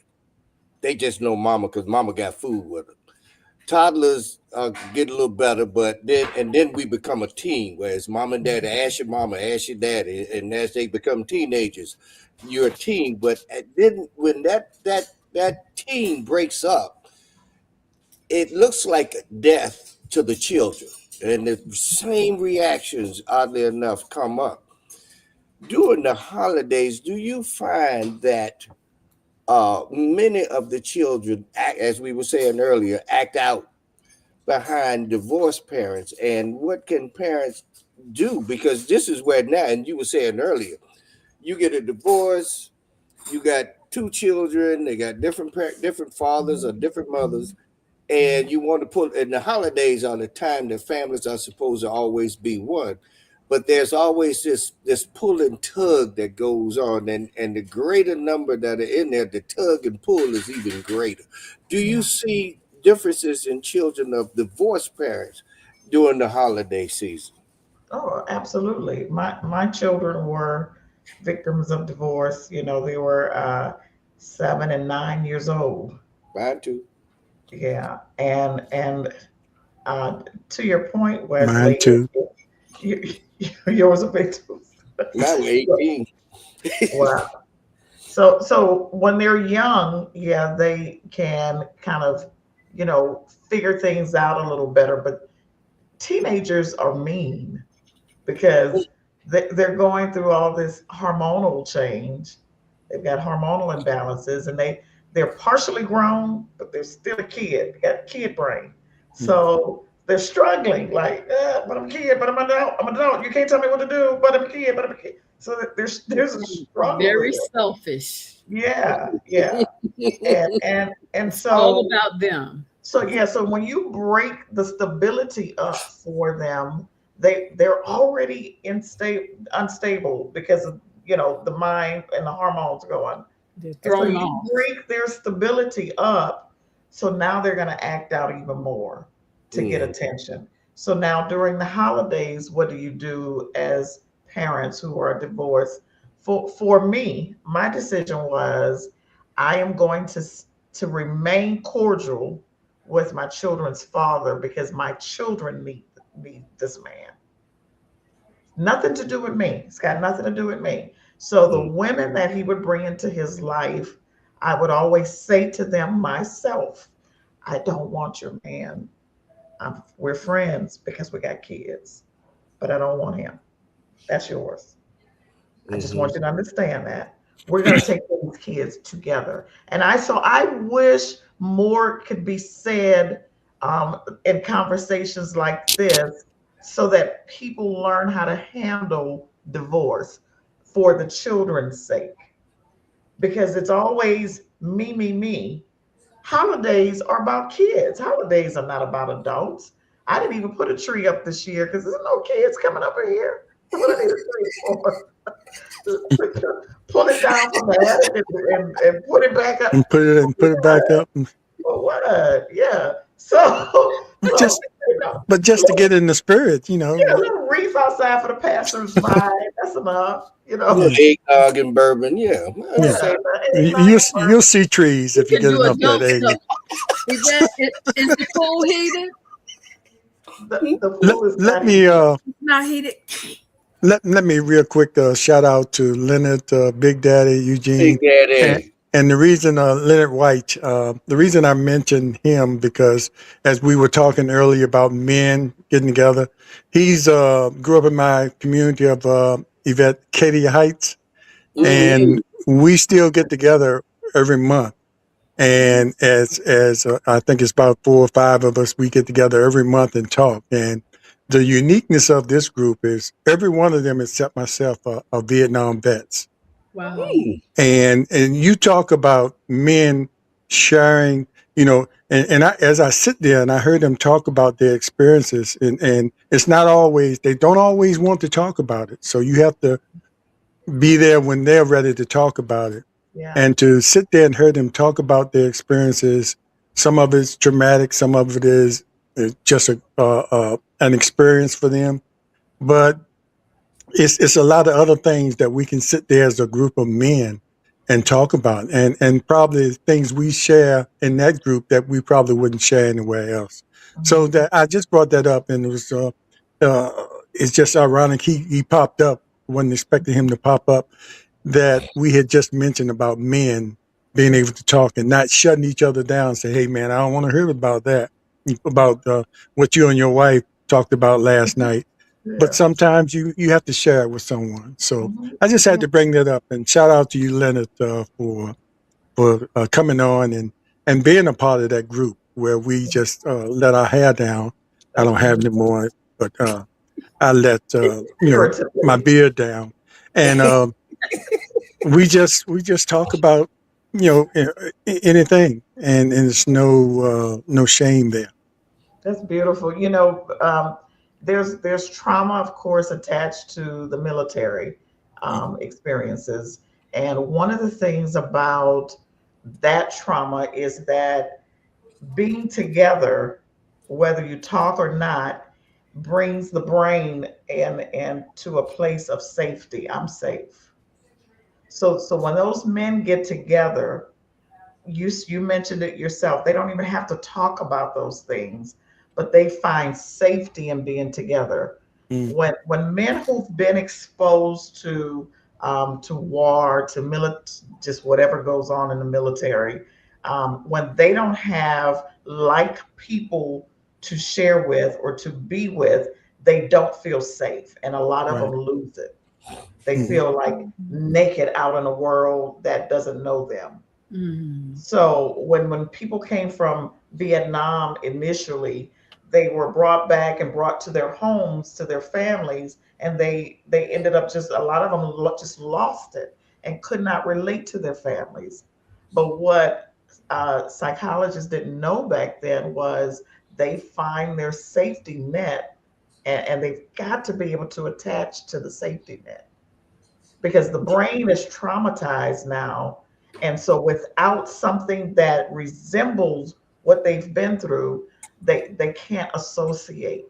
they just know mama because mama got food with her. toddlers get a little better, but then we become a teen. Whereas mom and dad ask your mama, ask your daddy, and as they become teenagers, you're a teen. But then when that teen breaks up, it looks like death to the children, and the same reactions, oddly enough, come up during the holidays. Do you find that many of the children, as we were saying earlier, act out behind divorced parents? And what can parents do? Because this is where now, and you were saying earlier, you get a divorce, you got two children, they got different fathers or different mothers, and you want to put, and the holidays are the time that families are supposed to always be one. But there's always this pull and tug that goes on, and the greater number that are in there, the tug and pull is even greater. Do you see differences in children of divorced parents during the holiday season? Oh, absolutely. My children were victims of divorce. You know, they were 7 and 9 years old. Mine too. Yeah, and to your point, Mine Wesley, too. you, yours are victims. Mine were 18. Wow. So when they're young, yeah, they can kind of, figure things out a little better. But teenagers are mean because they're going through all this hormonal change. They've got hormonal imbalances, and they're partially grown, but they're still a kid. They got kid brain, so they're struggling. Like, but I'm a kid, but I'm an adult. I'm an adult. You can't tell me what to do, but I'm a kid, but I'm a kid. So there's a struggle. Very there. selfish. Yeah, yeah, and All so about them. so when you break the stability up for them, they're already unstable because of the mind and the hormones going. They're And so thrown you off. break their stability up, so now they're going to act out even more to get Mm. attention. So now during the holidays, what do you do as parents who are divorced? For me, my decision was I am going to remain cordial with my children's father because my children need this man. Nothing to do with me. It's got nothing to do with me. So the Mm. women that he would bring into his life, I would always say to them myself, I don't want your man. We're friends because we got kids, but I don't want him. That's yours. I just Mhm. want you to understand that. We're going to take these kids together. And I wish more could be said in conversations like this so that people learn how to handle divorce for the children's sake. Because it's always me, me, me. Holidays are about kids. Holidays are not about adults. I didn't even put a tree up this year because there's no kids coming up in here. So what I need a tree for? Pull it down from the attic and put it back up. And put it back up. For what? Yeah. So But so just you know, but just to get in the spirit, get a little wreath outside for the passers-by. That's enough. A little eggnog and bourbon, yeah. I Yeah. Yeah. say, You'll see trees You if you can get do enough of that adult egg. stuff. Is the pool heated? The Let, pool is let not me It's not heated. let me real quick shout out to Leonard, Big Daddy, Eugene, Big Daddy. and the reason Leonard White, the reason I mentioned him because as we were talking earlier about men getting together, he's grew up in my community of Yvette Katy Heights, Mhm. and we still get together every month. And as I think it's about 4 or 5 of us, we get together every month and talk. And the uniqueness of this group is every one of them, except myself, are Vietnam vets. Wow. Mm. And you talk about men sharing, and as I sit there and I heard them talk about their experiences, and it's not always, they don't always want to talk about it. So you have to be there when they're ready to talk about it. Yeah. And to sit there and hear them talk about their experiences, some of it's traumatic, some of it is just an experience for them. But it's a lot of other things that we can sit there as a group of men and talk about, and probably things we share in that group that we probably wouldn't share anywhere else. So that I just brought that up, and it was it's just ironic he popped up. Wasn't expecting him to pop up. That we had just mentioned about men being able to talk and not shutting each other down. Say, hey man, I don't want to hear about that, about what you and your wife talked about last night. But Yeah. sometimes you have to share it with someone. So Mhm. I just had to bring that up, and shout out to you, Leonard, for coming on and being a part of that group where we just let our hair down. I That's don't have wonderful. any more, but I let my Figuratively. beard down, and we just talk about anything, and there's no shame there. That's beautiful. There's trauma, of course, attached to the military Mhm. experiences, and one of the things about that trauma is that being together, whether you talk or not, brings the brain and to a place of safety. I'm safe. So when those men get together, you mentioned it yourself. They don't even have to talk about those things, but they find safety in being together. Mm. When men who've been exposed to war, to just whatever goes on in the military, when they don't have like people to share with or to be with, they don't feel safe, and a lot of Right. them lose it. They Mhm. feel like naked out in a world that doesn't know them. Mm. So when people came from Vietnam initially, they were brought back and brought to their homes, to their families, and they ended up just a lot of them just lost it and could not relate to their families. But what psychologists didn't know back then was they find their safety net, and they've got to be able to attach to the safety net because the brain is traumatized now. And so without something that resembles what they've been through, they can't associate.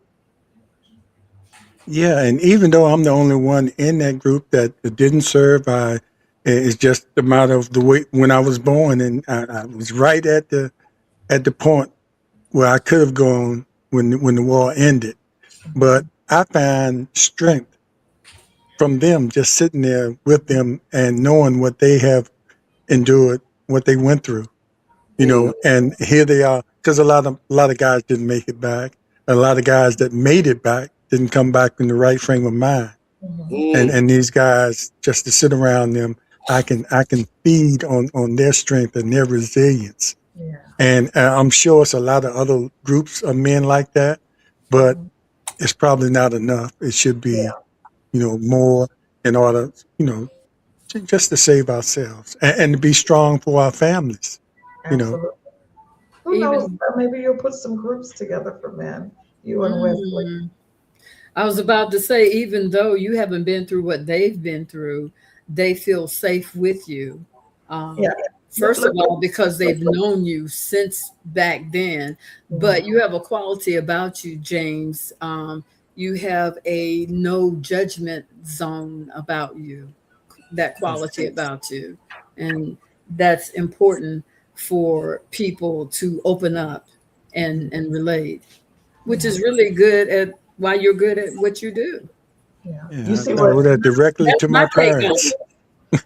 Yeah, and even though I'm the only one in that group that didn't serve, it's just a matter of the way when I was born, and I was right at the point where I could have gone when the war ended. But Mhm. I find strength from them just sitting there with them and knowing what they have endured, what they went through, Mm, and here they are. Because a lot of guys didn't make it back. A lot of guys that made it back didn't come back in the right frame of mind. Mhm. And mm. and these guys, just to sit around them, I can feed on their strength and their resilience. Yeah. And I'm sure it's a lot of other groups of men like that, but Mhm. it's probably not enough. It should be, Yeah. more in order, just to save ourselves and to be strong for our families. You know, Absolutely. Who knows? Even Maybe you'll put some groups together for men. You and Wesley. mm, I was about to say, even though you haven't been through what they've been through, they feel safe with you. Yeah. Um, Look, First of look, all, because look, they've known you since back then, but Mhm. you have a quality about you, James. You have a no judgment zone about you, that quality about you. And that's important for people to open up and relate, which Yeah. is really good at why you're good at what you do. Yeah. You yeah, see I owe what that directly That's to my my take on parents. it.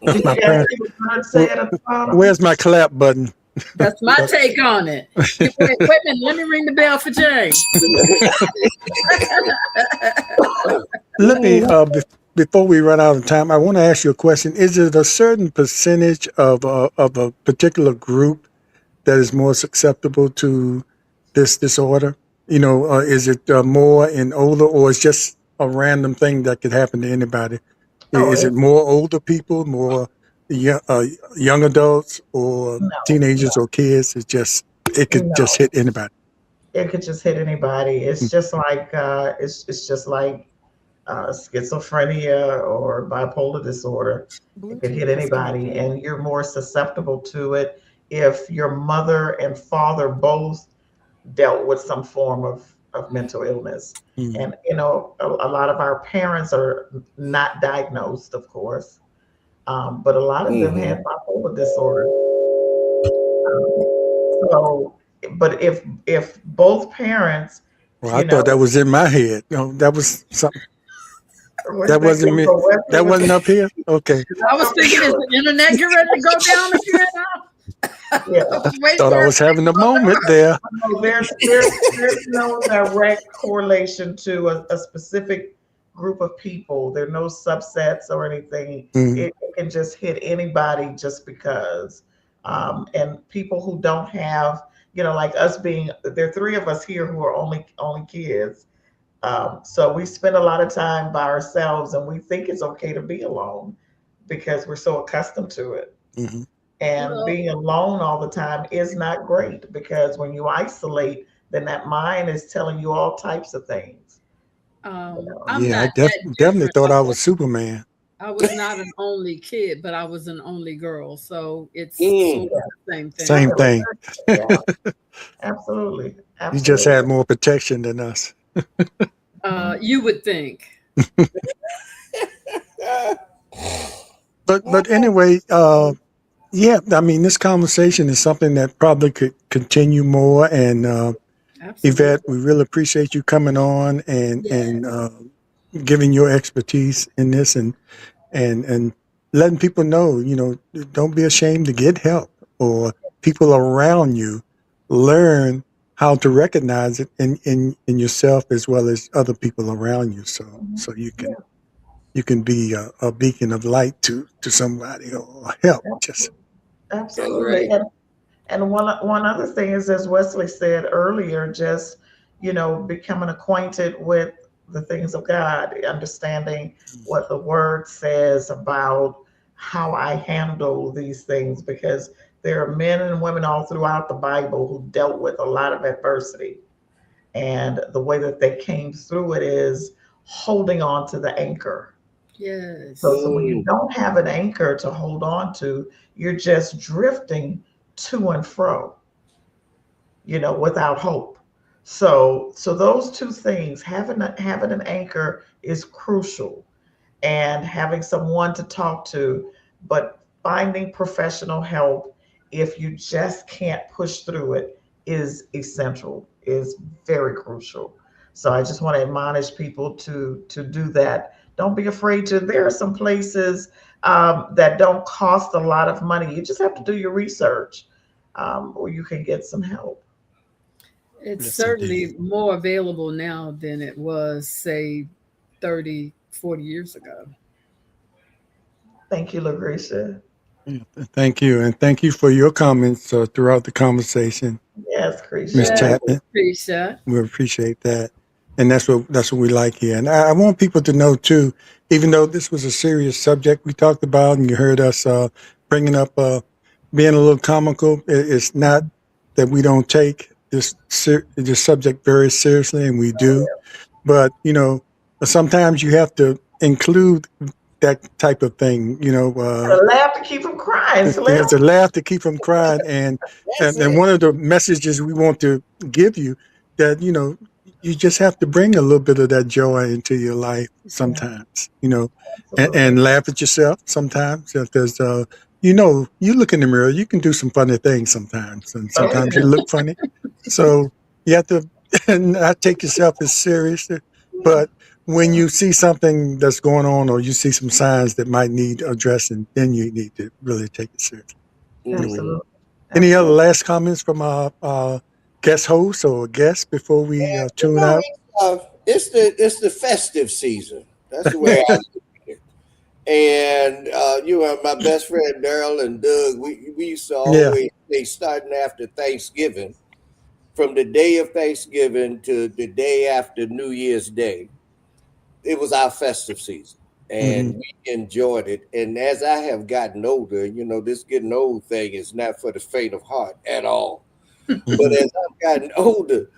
My yeah, parents. see what God said at the bottom? Where's my clap button? That's my take on it. Wait a minute, let me ring the bell for James. Let me, Ooh, before we run out of time, I want to ask you a question. Is it a certain percentage of a particular group that is more susceptible to this disorder? Is it more in older, or is just a random thing that could happen to anybody? oh, Is it more older people, more young, young adults, or no, teenagers or kids? It could just no. hit anybody. It could just hit anybody. It's Mm. just like it's just like schizophrenia or bipolar disorder. It could hit Bluetooth anybody, disconnected. and you're more susceptible to it if your mother and father both dealt with some form of mental illness. Mm. And a lot of our parents are not diagnosed, of course, but a lot of them had bipolar disorder. So, but if both parents, Well, I you thought that know, was in my head. No, that was something. what you That think? wasn't me. So Wesley That was wasn't up here. Okay. I was thinking, is the internet getting ready to go down again now? yeah. I was waiting Thought for I it was to having a go down. moment there. No, there's no direct correlation to a specific group of people. There are no subsets or anything. Mhm. It can just hit anybody just because. And people who don't have, like us being, there are three of us here who are only kids. So we spend a lot of time by ourselves, and we think it's okay to be alone because we're so accustomed to it. Mhm. And Well, being alone all the time is not great because when you isolate, then that mind is telling you all types of things. I'm Yeah, I not that definitely different. thought I was Superman. I was not an only kid, but I was an only girl, so it's Mm. sort of the same thing. Same thing. Yeah, absolutely. You just had Absolutely. more protection than us. You would think. But anyway, yeah, I mean, this conversation is something that probably could continue more. And Absolutely. Yvette, we really appreciate you coming on Yeah. and giving your expertise in this and letting people know, don't be ashamed to get help or people around you learn how to recognize it in yourself as well as other people around you. So you can be a beacon of light to somebody or help just. That's Absolutely. right. And one other thing is, as Wesley said earlier, just becoming acquainted with the things of God, understanding what the Word says about how I handle these things, because there are men and women all throughout the Bible who dealt with a lot of adversity, and the way that they came through it is holding on to the anchor. So Yes. when you Mm. don't have an anchor to hold on to, you're just drifting to and fro, without hope. So those two things, having an anchor is crucial, and having someone to talk to, but finding professional help if you just can't push through it is essential, is very crucial. So I just want to admonish people to do that. Don't be afraid to. There are some places that don't cost a lot of money. You just have to do your research, or you can get some help. It's Yes, indeed. certainly more available now than it was, say, 30, 40 years ago. Thank you, Lucretia. Yeah, thank you, and thank you for your comments throughout the conversation, Yes, Miss Cretia. Yes, Chapman. Risha. We appreciate that, and that's what we like here. And I want people to know too, even though this was a serious subject we talked about, and you heard us bringing up being a little comical, it's not that we don't take this subject very seriously, and we do. But sometimes you have to include that type of thing. Gotta laugh to keep from crying, He Slim. has to laugh to keep from crying, and, That's and and it. one of the messages we want to give you that you just have to bring a little bit of that joy into your life Yeah, sometimes, absolutely. and laugh at yourself sometimes. If there's you look in the mirror, you can do some funny things sometimes, and Oh sometimes you yeah. look funny. So you have to not take yourself as serious, but when you see something that's going on or you see some signs that might need addressing, then you need to really take it seriously. Anyway, Mhm. Absolutely. any other Absolutely. last comments from our guest host or guest before we You tune know, out? it's the festive season. That's the way I look at it. And my best friend Daryl and Doug, we used to Yeah. always say starting after Thanksgiving, from the day of Thanksgiving to the day after New Year's Day, it was our festive season. Hmm. And we enjoyed it. And as I have gotten older, this getting old thing is not for the faint of heart at all. But Hmm. as I've gotten older,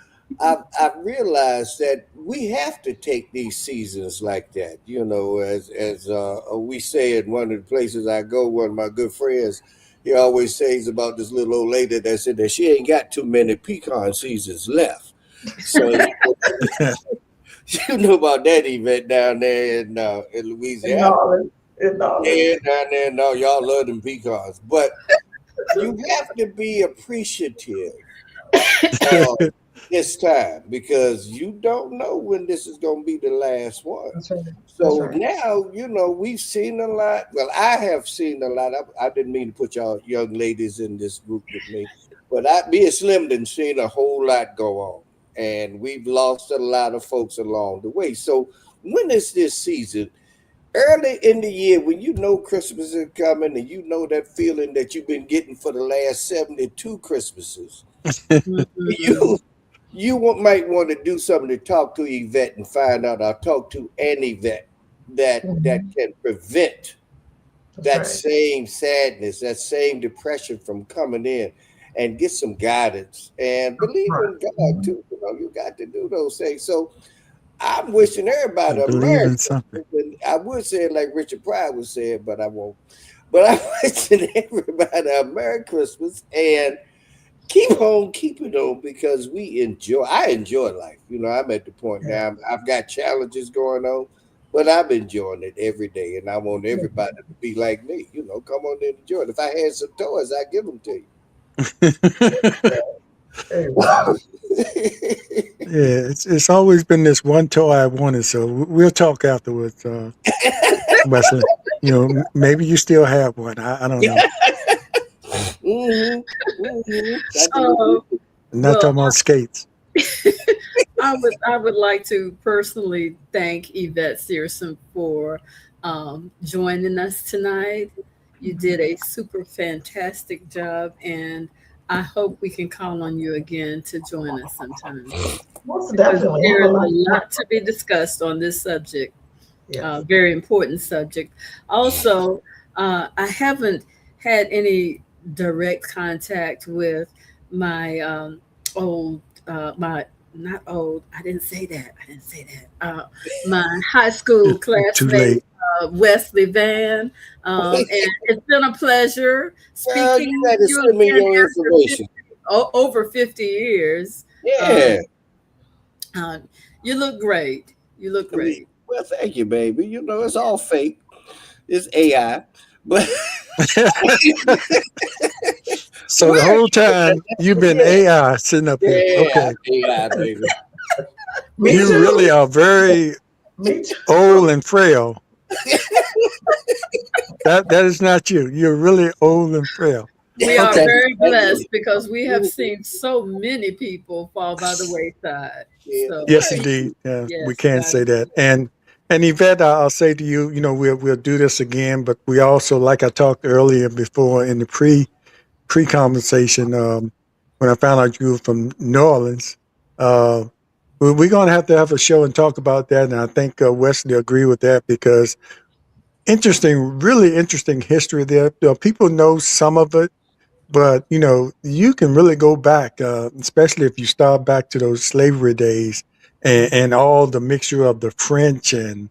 I've realized that we have to take these seasons like that. As we say in one of the places I go, one of my good friends, he always says about this little old lady that said that she ain't got too many pecan seasons left. So you know about that event down there in In Louisiana. New Orleans. Yeah, down there, no, y'all love them pecans, but you have to be appreciative of this time because you don't know when this is going to be the last one. That's right. That's So right. now, we've seen a lot. Well, I have seen a lot. I didn't mean to put y'all young ladies in this group with me, but me and Slim didn't seen a whole lot go on. And we've lost a lot of folks along the way. So when is this season? Early in the year, when you know Christmas is coming and you know that feeling that you've been getting for the last 72 Christmases, Mhm. might want to do something to talk to Yvette and find out. I'll talk to an Yvette that Mhm. can prevent That's that right. same sadness, that same depression from coming in, and get some guidance and believe Right. in God Mhm. too. You got to do those things. So I'm wishing everybody a Believe Merry in something. Christmas. And I would say it like Richard Pryor would say it, but I won't. But I'm wishing everybody a Merry Christmas and keep on keeping on because I enjoy life. I'm at the point Yeah. now, I've got challenges going on, but I'm enjoying it every day. And I want everybody to be like me, come on and enjoy it. If I had some toys, I'd give them to Amen. Yeah, it's always been this one toy I wanted. So we'll talk afterwards, Wesley. Maybe you still have one. I don't you. know. I can look Oh, into I'm not well, talking about skates. I would like to personally thank Yvette Searson for joining us tonight. You did a super fantastic job, and I hope we can call on you again to join us sometime Most because definitely. Have there a is a lot of fun. lot to be discussed on this subject, Yes. very important subject. Also, I haven't had any direct contact with my old, my not old. I didn't say that. I didn't say that. My high school It's too classmate, late. Wesley Van, and it's been a pleasure Girl, you speaking got with to you send me again your after information. over 50 years. Yeah. Um, uh, you look great. You look great. Well, thank you, baby. It's all fake. It's AI. But So where the are whole you time you've been again? AI sitting up here. Yeah, Okay. AI, baby. Me You really too. are very Me too. old and frail. That is not you. You're really old and frail. We are Okay. very That's blessed me. because we have seen so many people fall by the wayside. Yeah, but So, Yes, where are you? indeed. Yeah, we yes, can God say is that. good. And Yvette, I'll say to you, we'll do this again, but we also, like I talked earlier before in the pre conversation, when I found out you were from New Orleans, uh, we're going to have a show and talk about that. And I think Wesley agree with that because interesting, really interesting history there. People know some of it, but you can really go back, especially if you start back to those slavery days and all the mixture of the French and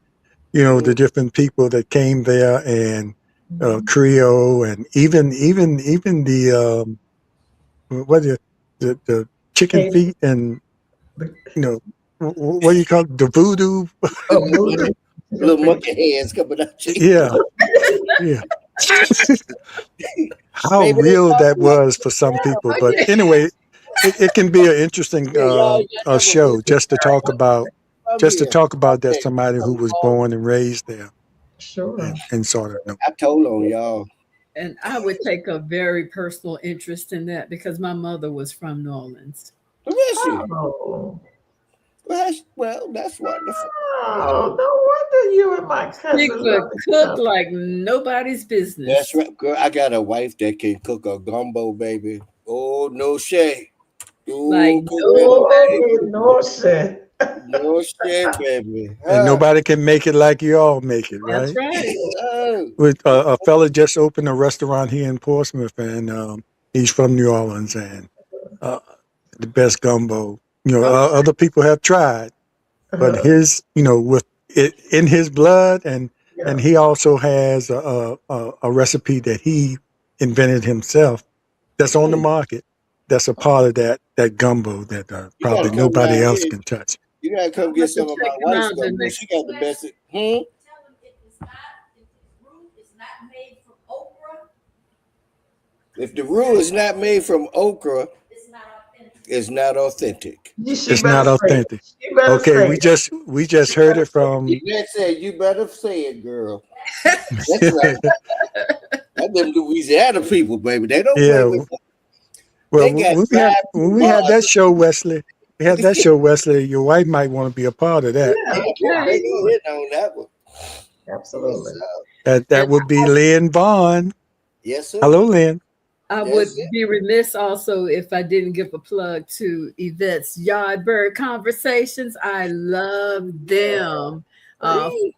the Mm, different people that came there and Mhm. Creole and even the what is it, the chicken Katie, feet and the, what do you call it? The voodoo? oh, voodoo. Chicken little feet. monkey hands coming out your Yeah, yeah. How baby. They real talk that about was for some people, but Okay. anyway, it can be an interesting yeah, y'all never show visit her. Come just to here. talk about that Okay. somebody who was born and raised there Sure. and sort of know. I told on y'all. And I would take a very personal interest in that because my mother was from New Orleans. Who is she? Oh. Well, that's wonderful. Oh, no wonder you and my She cousin could love each cook other. like nobody's That's business. right, girl. I got a wife that can cook a gumbo, baby. Oh, no shade. Like Oh, Coretta, nobody. Oh, baby. no shit. No shade, baby. And Huh? nobody can make it like you all make it, That's right? right. Oh, With a fella just opened a restaurant here in Portsmouth, and he's from New Orleans, and uh, the best gumbo. Okay. Other people have tried, but Uh, his, with it in his blood, and yeah. he also has a recipe that he invented himself that's on the mm. market. That's a part of that gumbo that You got to probably come nobody down else here. can touch. You got to come I'll get have to some of my check him wife's out the gumbo. next. She got the best. Hmm? If the roux is not made from okra, it's not authentic. She It's better not say it. authentic. She better Okay, say we it. just heard it from. Yvette said, "You better say it, girl." That's right. That's them Louisiana people, baby. They don't play Yeah. with. Well, They got drive when we had bars. that show, Wesley, your wife might want to be a part of that. Yeah, They yeah, go hit on that one. absolutely. That And would be Lynn Vaughn. Yes, sir. Hello, Lynn. I would That's it. be remiss also if I didn't give a plug to Yvette's Yardbird Conversations. I love them.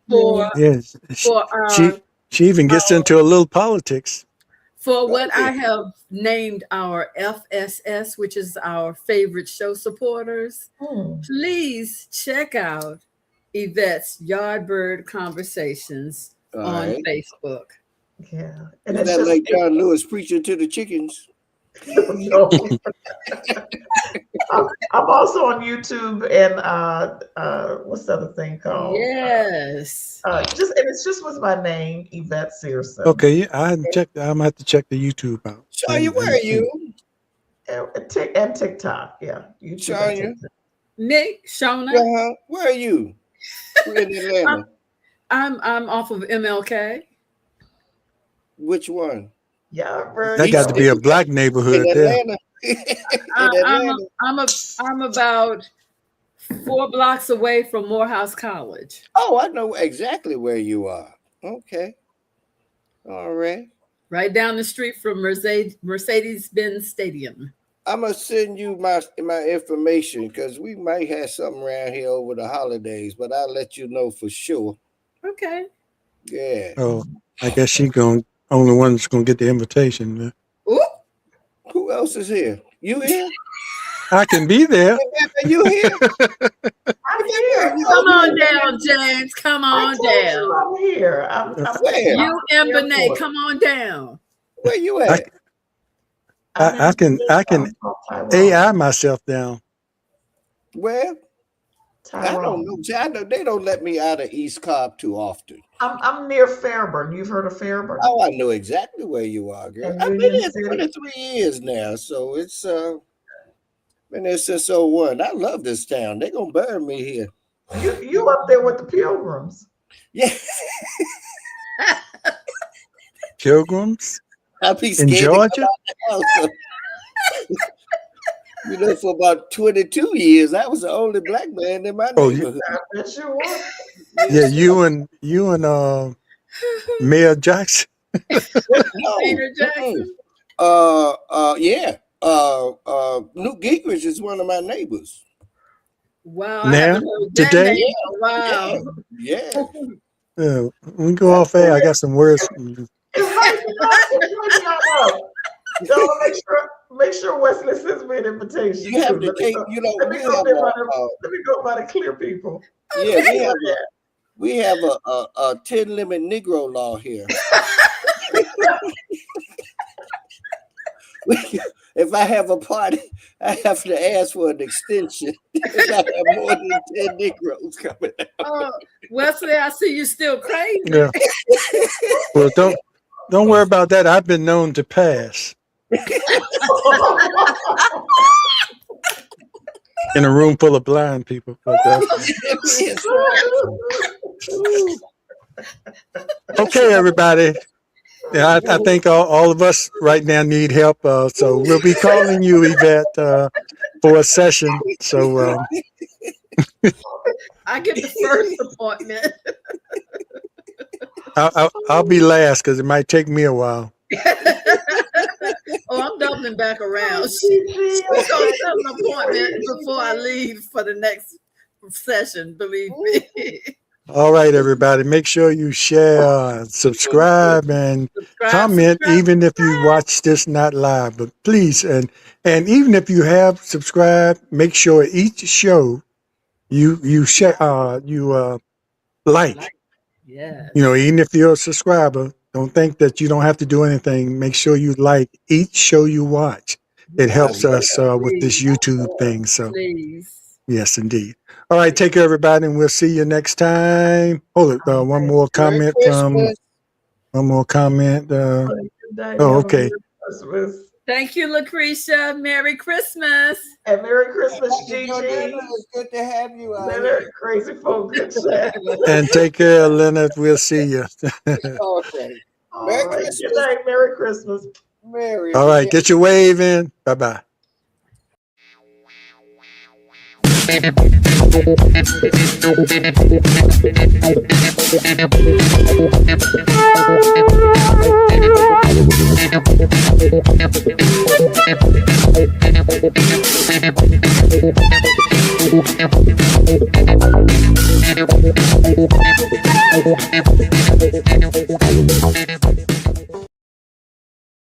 For Yes, for she even gets into a little politics. for what Okay. I have named our FSS, which is our favorite show supporters, please check out Yvette's Yardbird Conversations All on right. Facebook. Yeah, and Is it's that just like John Lewis preaching to the chickens? no. I'm also on YouTube and what's the other thing called? Yes. It's just with my name, Yvette Searson. Okay, yeah, I hadn't checked. I'm gonna have to check the YouTube out. Sonya, where are you? And TikTok, yeah. YouTube and Sonya, TikTok. Nick, Shona, where are you? We're in Atlanta. I'm off of MLK. Which one? Yeah, very That got to be a black In neighborhood there. Atlanta. In Atlanta. I'm about 4 blocks away from Morehouse College. Oh, I know exactly where you are. Okay. All right. Right down the street from Mercedes-Benz Stadium. I'm gonna send you my information because we might have something around here over the holidays, but I'll let you know for sure. Okay. Yeah. Oh, I guess she only one that's gonna get the invitation. Ooh. Who else is here? You here? I can be there. You here? I'm here. Come on down, James. Come I on told you down. I'm here. I'm Where? You and Benet, come on down. Where you at? I can AI myself down. Where? I don't know. See, I know they don't let me out of East Cobb too often. I'm near Fairburn. You've heard of Fairburn? Oh, I know exactly where you are, girl. In I've been Union here City? 23 years now, so it's been there since '01. I love this town. They're gonna bury me here. You up there with the Pilgrims? Yeah. Pilgrims I'll be in scared to Georgia. come out the house. You know, for about 22 years, I was the only black man in my neighborhood. I bet you were. Yeah, you and Mayor Jackson. No. Peter Jackson. Yeah. Newt Gingrich is one of my neighbors. Wow. Now? I haven't heard that Today? name in a while. Yeah. We can go off air. I got some words from you. Make sure Wesley sends me an invitation. You have to take, let me go by the clear people. yeah, we have a 10 limit Negro law here. If I have a party, I have to ask for an extension. If I have more than 10 Negroes coming out. Wesley, I see you still crazy. Yeah. Well, don't worry about that. I've been known to pass in a room full of blind people. But, okay, everybody. Yeah, I think all of us right now need help. So we'll be calling you, Yvette, for a session. So I get the first appointment. I'll be last because it might take me a while. I'm doubling back around. She's going to set an appointment before I leave for the next session, believe me. All right, everybody. Make sure you share, subscribe, and comment, even if you watch this not live. But please, and even if you have subscribed, make sure each show you share, like. Yes. You know, even if you're a subscriber, don't think that you don't have to do anything. Make sure you like each show you watch. It helps us with this YouTube thing. So, please. Yes, indeed. All right, take care, everybody, and we'll see you next time. Hold it. One more comment from. One more comment. Good night. Oh, Have a okay. Merry Christmas. Thank you, Lucretia. Merry Christmas. And Merry Christmas, Dr. Jordana, Gigi. it's good to have you out here. Leonard, crazy folk, good chat. And take care, Leonard. We'll see you. Okay. All Merry right. Christmas. Good night. Merry Christmas. Merry. All right, get your wave in. Bye-bye. Thank you.